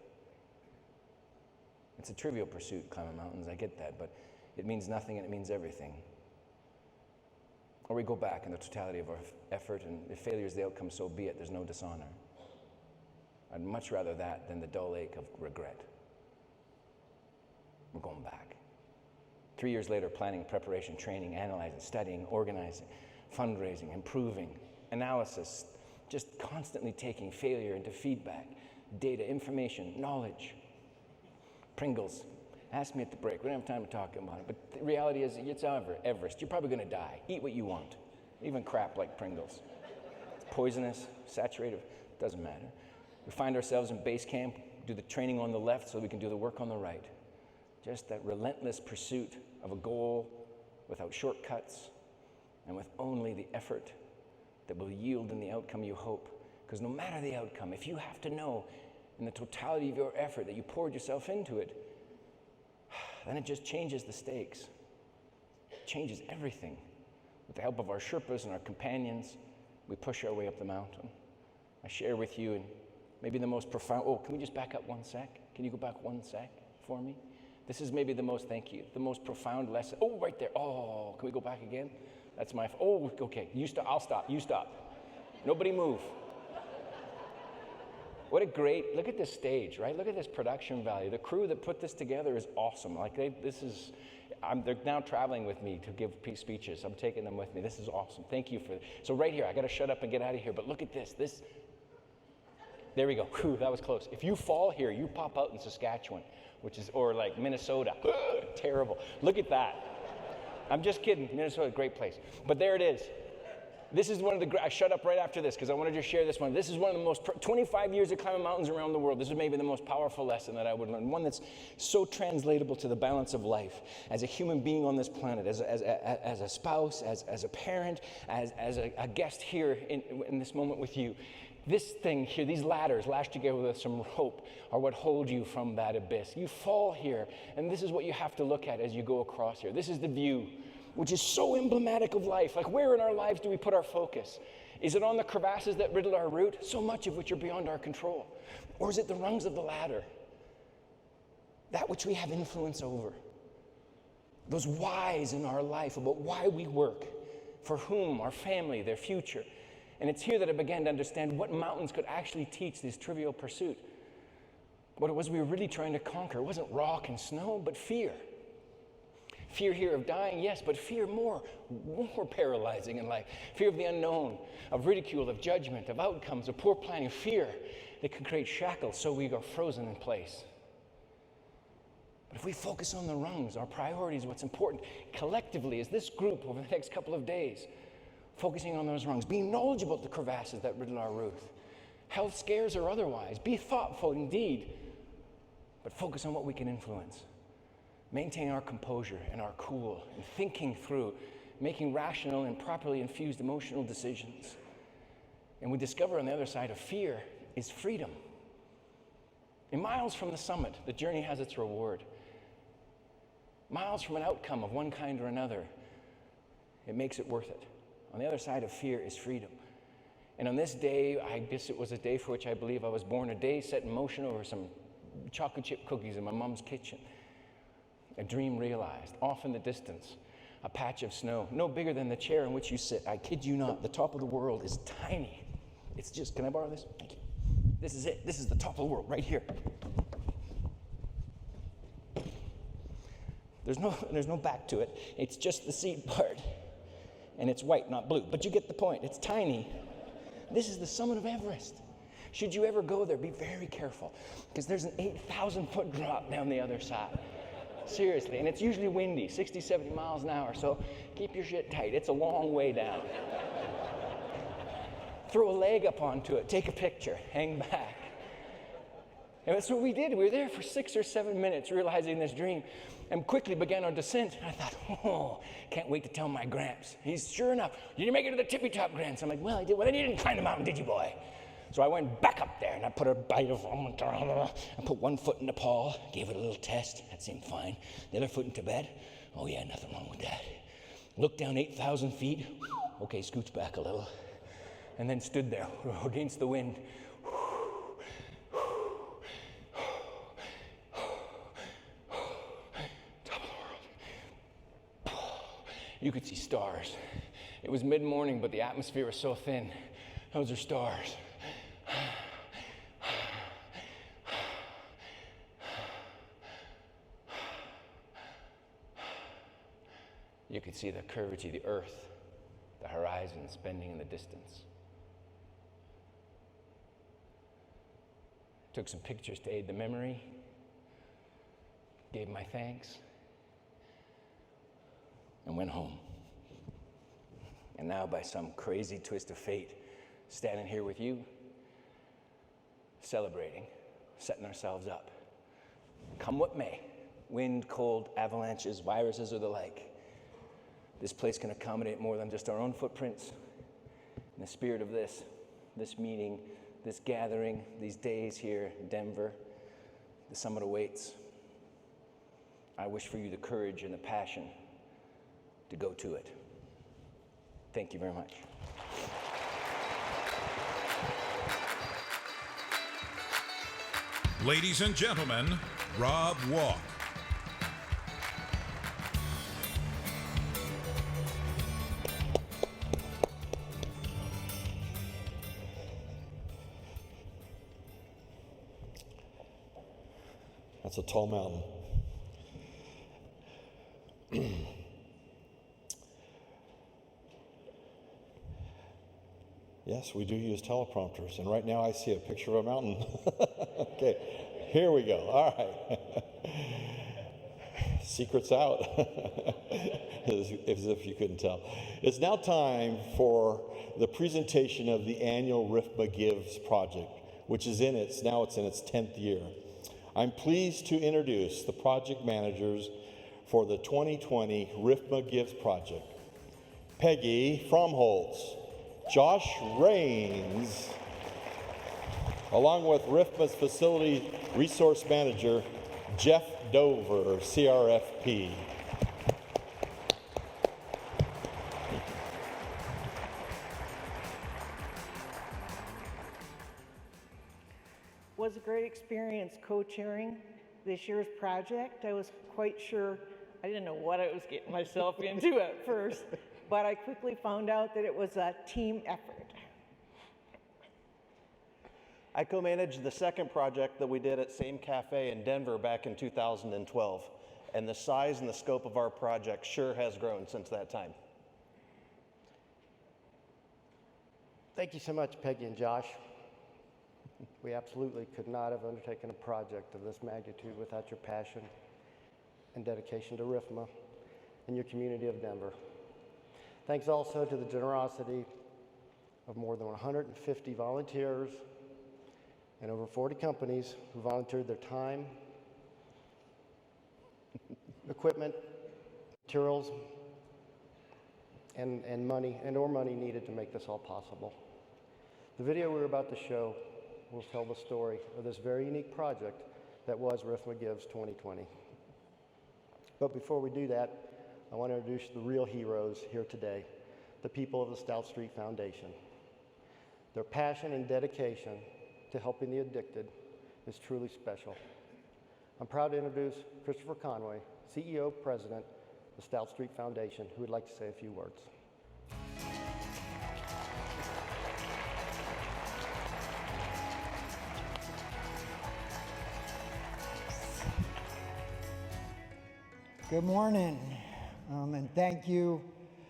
[SPEAKER 22] It's a trivial pursuit, climbing mountains, I get that, but it means nothing and it means everything. Or we go back in the totality of our effort, and if failure is the outcome, so be it. There's no dishonor. I'd much rather that than the dull ache of regret. We're going back. 3 years later, planning, preparation, training, analyzing, studying, organizing, fundraising, improving, analysis, just constantly taking failure into feedback, data, information, knowledge. Pringles. Ask me at the break. We don't have time to talk about it. But the reality is, it's Everest. You're probably going to die. Eat what you want. Even crap like Pringles. It's poisonous, saturated. Doesn't matter. We find ourselves in base camp, do the training on the left so we can do the work on the right. Just that relentless pursuit of a goal without shortcuts and with only the effort that will yield in the outcome you hope. Because no matter the outcome, if you have to know in the totality of your effort that you poured yourself into it, then it just changes the stakes. It changes everything. With the help of our Sherpas and our companions, we push our way up the mountain. I share with you, and maybe the most profound, can we just back up one sec? Can you go back one sec for me? This is maybe the most, thank you, the most profound lesson. Oh, right there. Oh, can we go back again? That's my, okay. You stop, I'll stop, you stop. Nobody move. What a great, look at this stage, right? Look at this production value. The crew that put this together is awesome. Like they're now traveling with me to give speeches. I'm taking them with me. This is awesome. Thank you for, so right here, I got to shut up and get out of here, but look at this. There we go. Whew, that was close. If you fall here, you pop out in Saskatchewan, or like Minnesota. Terrible. Look at that. I'm just kidding. Minnesota, great place. But there it is. This is one of the, I shut up right after this because I wanted to share this one. This is one of the most, 25 years of climbing mountains around the world. This is maybe the most powerful lesson that I would learn. One that's so translatable to the balance of life as a human being on this planet, as a spouse, as a parent, as a guest here in this moment with you. This thing here, these ladders lashed together with some rope are what hold you from that abyss. You fall here, and this is what you have to look at as you go across here. This is the view, which is so emblematic of life. Like, where in our lives do we put our focus? Is it on the crevasses that riddle our route, so much of which are beyond our control? Or is it the rungs of the ladder, that which we have influence over? Those whys in our life about why we work, for whom, our family, their future. And it's here that I began to understand what mountains could actually teach this trivial pursuit. What it was we were really trying to conquer. It wasn't rock and snow, but fear. Fear here of dying, yes, but fear more paralyzing in life. Fear of the unknown, of ridicule, of judgment, of outcomes, of poor planning. Fear that can create shackles so we are frozen in place. But if we focus on the rungs, our priorities, what's important collectively is this group over the next couple of days, focusing on those rungs, being knowledgeable of the crevasses that riddle our route, health scares or otherwise. Be thoughtful indeed, but focus on what we can influence. Maintain our composure and our cool, and thinking through, making rational and properly infused emotional decisions. And we discover on the other side of fear is freedom. And miles from the summit, the journey has its reward. Miles from an outcome of one kind or another, it makes it worth it. On the other side of fear is freedom. And on this day, I guess it was a day for which I believe I was born, a day set in motion over some chocolate chip cookies in my mom's kitchen. A dream realized, off in the distance, a patch of snow, no bigger than the chair in which you sit. I kid you not, the top of the world is tiny. It's just, can I borrow this? Thank you. This is it. This is the top of the world, right here. There's no back to it. It's just the seat part. And it's white, not blue. But you get the point. It's tiny. This is the summit of Everest. Should you ever go there, be very careful, because there's an 8,000-foot drop down the other side. Seriously, and it's usually windy, 60, 70 miles an hour, so keep your shit tight. It's a long way down. Throw a leg up onto it, take a picture, hang back. And that's what we did. We were there for 6 or 7 minutes realizing this dream, and quickly began our descent. I thought, oh, can't wait to tell my Gramps. He's sure enough, did you make it to the tippy top, Gramps? I'm like, well, I did. Well, then you didn't climb the mountain, did you, boy? So I went back up there, and I put a bite of, I put one foot in Nepal, gave it a little test. That seemed fine. The other foot in Tibet. Oh, yeah, nothing wrong with that. Looked down 8,000 feet. Okay, scooch back a little. And then stood there against the wind. Top of the world. You could see stars. It was mid-morning, but the atmosphere was so thin. Those are stars. You could see the curvature of the earth, the horizon bending in the distance. Took some pictures to aid the memory, gave my thanks, and went home. And now, by some crazy twist of fate, standing here with you, celebrating, setting ourselves up. Come what may, wind, cold, avalanches, viruses, or the like. This place can accommodate more than just our own footprints. In the spirit of this meeting, this gathering, these days here in Denver, the summit awaits. I wish for you the courage and the passion to go to it. Thank you very much.
[SPEAKER 1] Ladies and gentlemen, Rob Walk.
[SPEAKER 3] That's a tall mountain. Yes, we do use teleprompters, and right now I see a picture of a mountain. Okay, here we go. All right. Secret's out, as if you couldn't tell. It's now time for the presentation of the annual RFMA Gives project, which is now it's in its 10th year. I'm pleased to introduce the project managers for the 2020 RFMA Gives project. Peggy Fromholtz, Josh Rains, along with RFMA's Facility Resource Manager, Jeff Dover, CRFP.
[SPEAKER 9] It was a great experience co-chairing this year's project. I was quite sure, I didn't know what I was getting myself into at first, but I quickly found out that it was a team effort.
[SPEAKER 10] I co-managed the second project that we did at Same Cafe in Denver back in 2012, and the size and the scope of our project sure has grown since that time.
[SPEAKER 6] Thank you so much, Peggy and Josh. We absolutely could not have undertaken a project of this magnitude without your passion and dedication to RFMA and your community of Denver. Thanks also to the generosity of more than 150 volunteers and over 40 companies who volunteered their time, equipment, materials, and money needed to make this all possible. The video we're about to show will tell the story of this very unique project that was RFMA Gives 2020. But before we do that, I want to introduce the real heroes here today, the people of the Stout Street Foundation. Their passion and dedication to helping the addicted is truly special. I'm proud to introduce Christopher Conroy, CEO, President of the Stout Street Foundation, who would like to say a few words.
[SPEAKER 11] Good morning, and thank you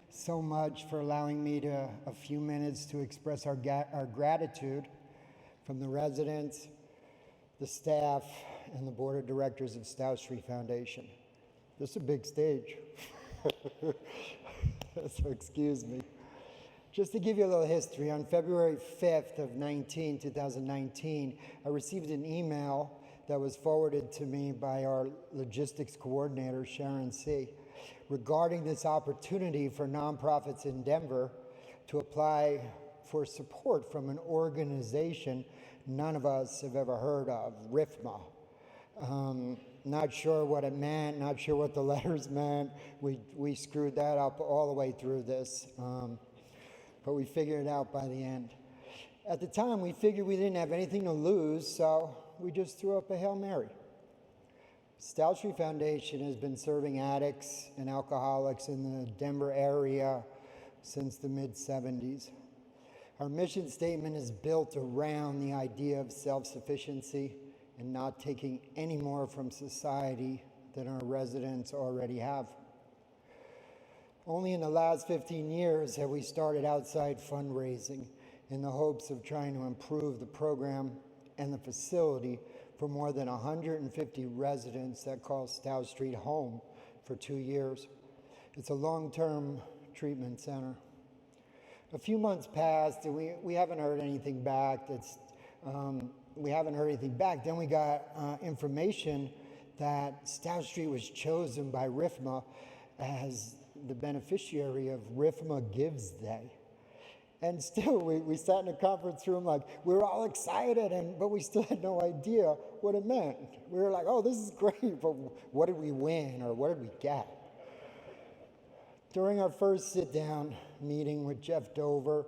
[SPEAKER 11] so much for allowing me a few minutes to express our gratitude from the residents, the staff, and the board of directors of Stout Street Foundation. This is a big stage, so excuse me. Just to give you a little history, on February 5th of 2019, I received an email that was forwarded to me by our logistics coordinator, Sharon C., regarding this opportunity for nonprofits in Denver to apply for support from an organization none of us have ever heard of, RFMA. Not sure what it meant, not sure what the letters meant. We screwed that up all the way through this, but we figured it out by the end. At the time, we figured we didn't have anything to lose, so we just threw up a Hail Mary. Stout Street Foundation has been serving addicts and alcoholics in the Denver area since the mid-70s. Our mission statement is built around the idea of self-sufficiency and not taking any more from society than our residents already have. Only in the last 15 years have we started outside fundraising in the hopes of trying to improve the program and the facility for more than 150 residents that call Stout Street home for 2 years. It's a long-term treatment center. A few months passed and we haven't heard anything back. Then we got information that Stout Street was chosen by RFMA as the beneficiary of RFMA Gives Day. And still, we sat in a conference room like, we were all excited, but we still had no idea what it meant. We were like, oh, this is great, but what did we win or what did we get? During our first sit-down meeting with Jeff Dover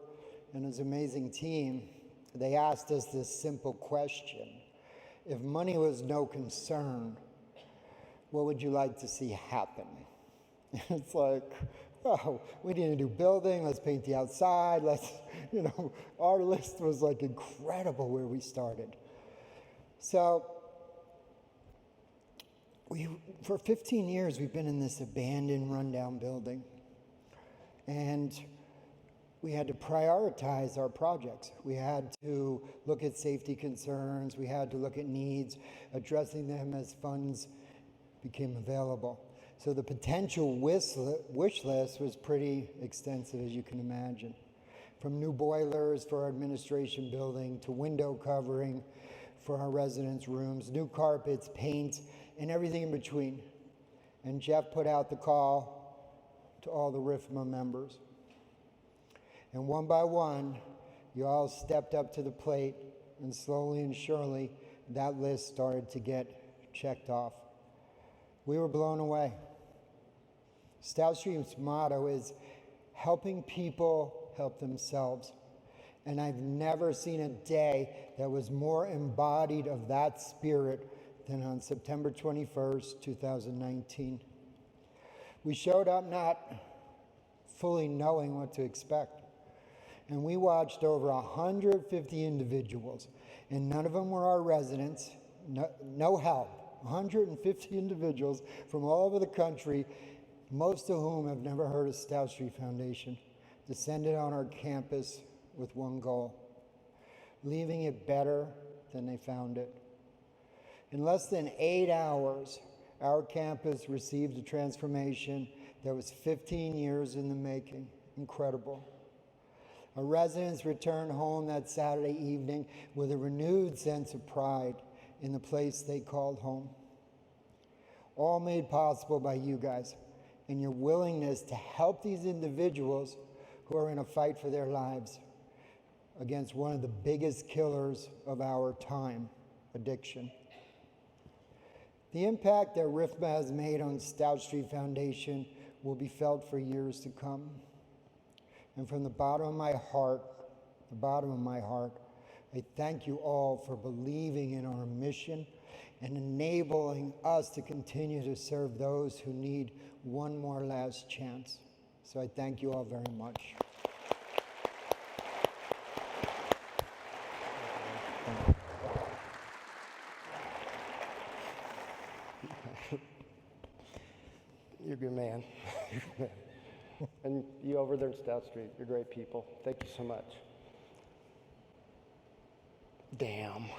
[SPEAKER 11] and his amazing team, they asked us this simple question. If money was no concern, what would you like to see happen? It's like, oh, we need a new building, let's paint the outside, our list was like incredible where we started. So, for 15 years, we've been in this abandoned, rundown building. And we had to prioritize our projects. We had to look at safety concerns, we had to look at needs, addressing them as funds became available. So the potential wish list was pretty extensive, as you can imagine. From new boilers for our administration building to window covering for our residents' rooms, new carpets, paint, and everything in between. And Jeff put out the call to all the RFMA members. And one by one, you all stepped up to the plate, and slowly and surely, that list started to get checked off. We were blown away. Stout Street's motto is helping people help themselves. And I've never seen a day that was more embodied of that spirit than on September 21st, 2019. We showed up not fully knowing what to expect. And we watched over 150 individuals, and none of them were our residents, no help. 150 individuals from all over the country, most of whom have never heard of Stout Street Foundation, descended on our campus with one goal: leaving it better than they found it. In less than 8 hours, Our campus received a transformation that was 15 years in the making. Incredible. Our residents returned home that Saturday evening with a renewed sense of pride in the place they called home. All made possible by you guys and your willingness to help these individuals who are in a fight for their lives against one of the biggest killers of our time, addiction. The impact that RFMA has made on Stout Street Foundation will be felt for years to come. And from the bottom of my heart, I thank you all for believing in our mission and enabling us to continue to serve those who need one more last chance. So I thank you all very much.
[SPEAKER 6] You're a good man. And you over there in Stout Street, you're great people. Thank you so much. Damn.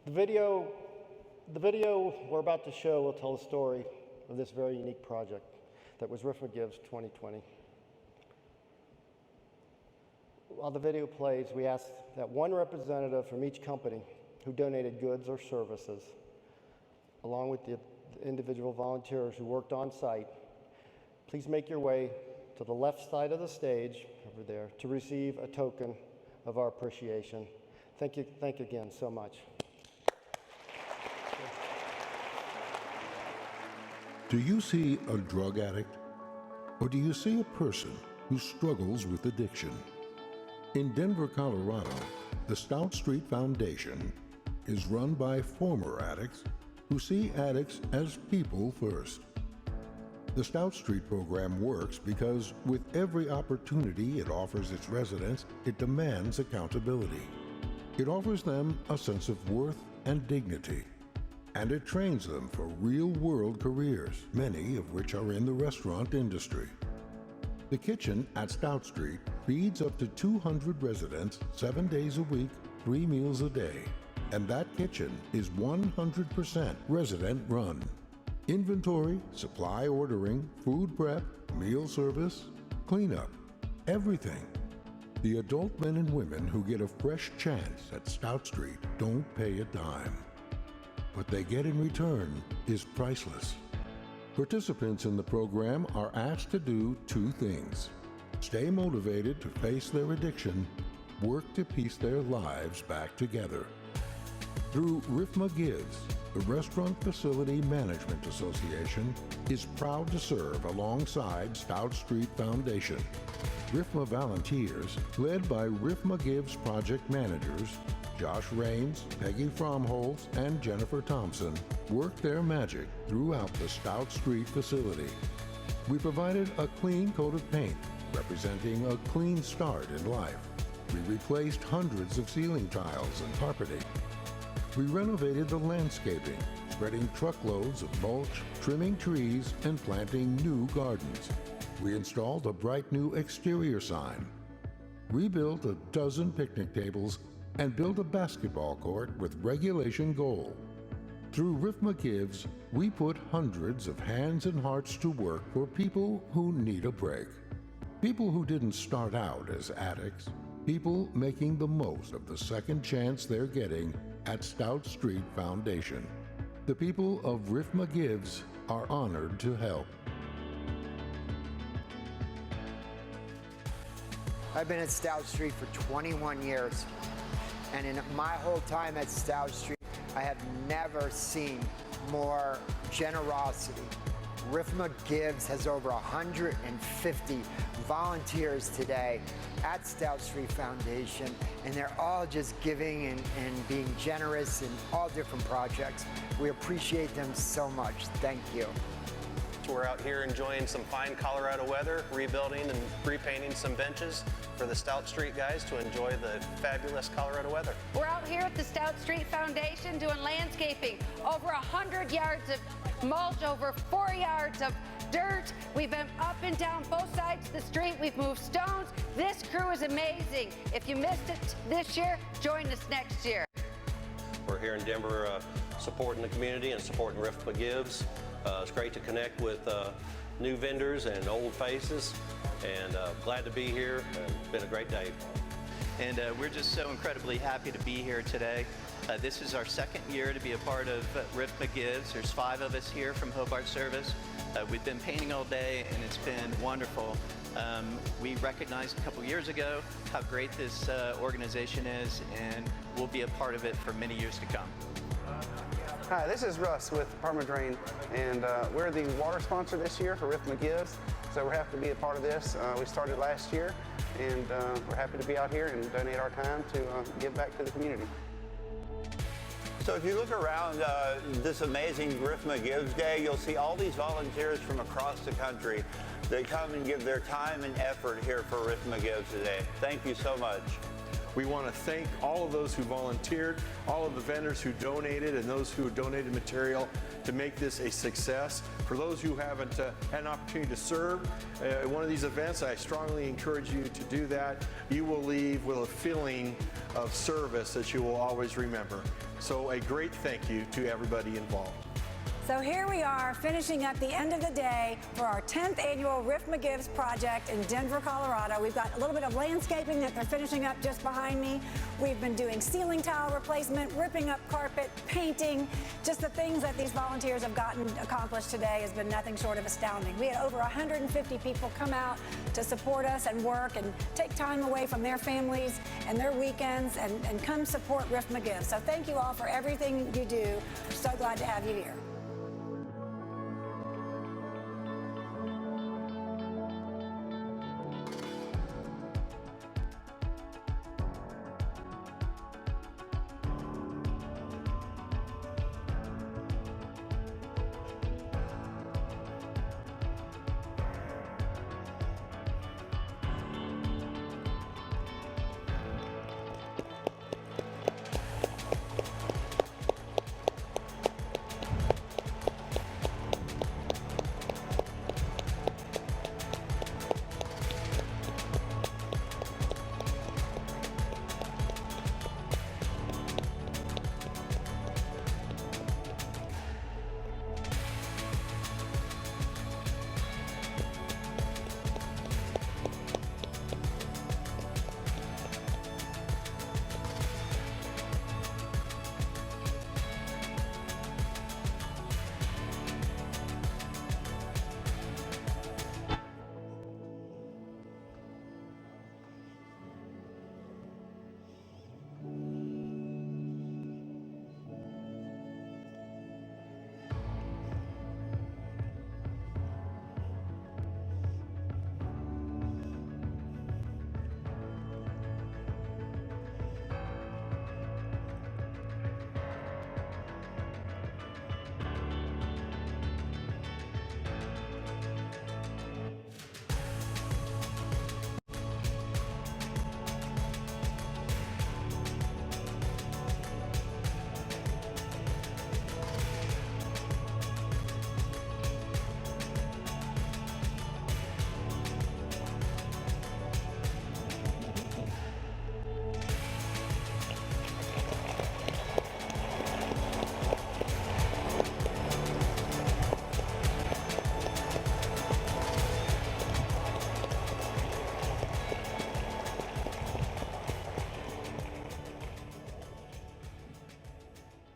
[SPEAKER 6] The video we're about to show will tell the story of this very unique project that was RFMA Gives 2020. While the video plays, we ask that one representative from each company who donated goods or services, along with the individual volunteers who worked on site, please make your way to the left side of the stage over there to receive a token of our appreciation. Thank you again so much.
[SPEAKER 1] Do you see a drug addict? Or do you see a person who struggles with addiction? In Denver, Colorado, the Stout Street Foundation is run by former addicts who see addicts as people first. The Stout Street program works because with every opportunity it offers its residents, it demands accountability. It offers them a sense of worth and dignity, and it trains them for real-world careers, many of which are in the restaurant industry. The kitchen at Stout Street feeds up to 200 residents 7 days a week, 3 meals a day. And that kitchen is 100% resident run. Inventory, supply ordering, food prep, meal service, cleanup, everything. The adult men and women who get a fresh chance at Stout Street don't pay a dime. What they get in return is priceless. Participants in the program are asked to do 2 things: stay motivated to face their addiction, work to piece their lives back together. Through RFMA Gives, the Restaurant Facility Management Association is proud to serve alongside Stout Street Foundation. RFMA volunteers, led by RFMA Gives project managers Josh Raines, Peggy Fromholz, and Jennifer Thompson, work their magic throughout the Stout Street facility. We provided a clean coat of paint, representing a clean start in life. We replaced hundreds of ceiling tiles and carpeting. We renovated the landscaping, spreading truckloads of mulch, trimming trees, and planting new gardens. We installed a bright new exterior sign, rebuilt a dozen picnic tables, and built a basketball court with regulation goal. Through RFMA Gives, we put hundreds of hands and hearts to work for people who need a break. People who didn't start out as addicts. People making the most of the second chance they're getting at Stout Street Foundation. The people of RFMA Gives are honored to help.
[SPEAKER 12] I've been at Stout Street for 21 years, and in my whole time at Stout Street, I have never seen more generosity. RFMA Gives has over 150 volunteers today at Stout Street Foundation, and they're all just giving and being generous in all different projects. We appreciate them so much. Thank you.
[SPEAKER 10] We're out here enjoying some fine Colorado weather, rebuilding and repainting some benches for the Stout Street guys to enjoy the fabulous Colorado weather.
[SPEAKER 13] We're out here at the Stout Street Foundation doing landscaping. Over 100 yards of mulch, over 4 yards of dirt. We've been up and down both sides of the street. We've moved stones. This crew is amazing. If you missed it this year, join us next year.
[SPEAKER 14] We're here in Denver supporting the community and supporting RFMA Gives. It's great to connect with new vendors and old faces, and glad to be here. It's been a great day.
[SPEAKER 23] And we're just so incredibly happy to be here today. This is our second year to be a part of RFMA Gives. There's 5 of us here from Hobart Service. We've been painting all day, and it's been wonderful. We recognized a couple years ago how great this organization is, and we'll be a part of it for many years to come.
[SPEAKER 24] Hi, this is Russ with Permadrain, and we're the water sponsor this year for RFMA Gives, so we're happy to be a part of this. We started last year, and we're happy to be out here and donate our time to give back to the community.
[SPEAKER 25] So if you look around this amazing RFMA Gives Day, you'll see all these volunteers from across the country that come and give their time and effort here for RFMA Gives today. Thank you so much.
[SPEAKER 26] We want to thank all of those who volunteered, all of the vendors who donated, and those who donated material to make this a success. For those who haven't had an opportunity to serve at one of these events, I strongly encourage you to do that. You will leave with a feeling of service that you will always remember. So a great thank you to everybody involved.
[SPEAKER 2] So here we are, finishing up the end of the day for our 10th annual RFMA Gives project in Denver, Colorado. We've got a little bit of landscaping that they're finishing up just behind me. We've been doing ceiling tile replacement, ripping up carpet, painting. Just the things that these volunteers have gotten accomplished today has been nothing short of astounding. We had over 150 people come out to support us and work and take time away from their families and their weekends and come support RFMA Gives. So thank you all for everything you do. We're so glad to have you here.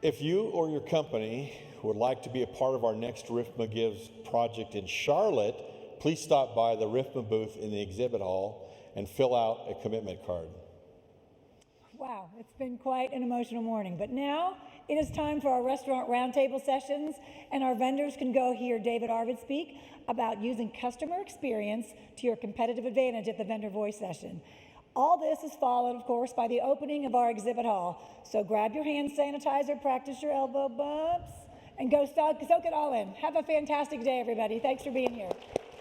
[SPEAKER 3] If you or your company would like to be a part of our next RFMA Gives project in Charlotte, please stop by the RFMA booth in the exhibit hall and fill out a commitment card.
[SPEAKER 2] Wow, it's been quite an emotional morning. But now it is time for our restaurant roundtable sessions, and our vendors can go hear David Arvid speak about using customer experience to your competitive advantage at the vendor voice session. All this is followed, of course, by the opening of our exhibit hall. So grab your hand sanitizer, practice your elbow bumps, and go soak it all in. Have a fantastic day, everybody. Thanks for being here.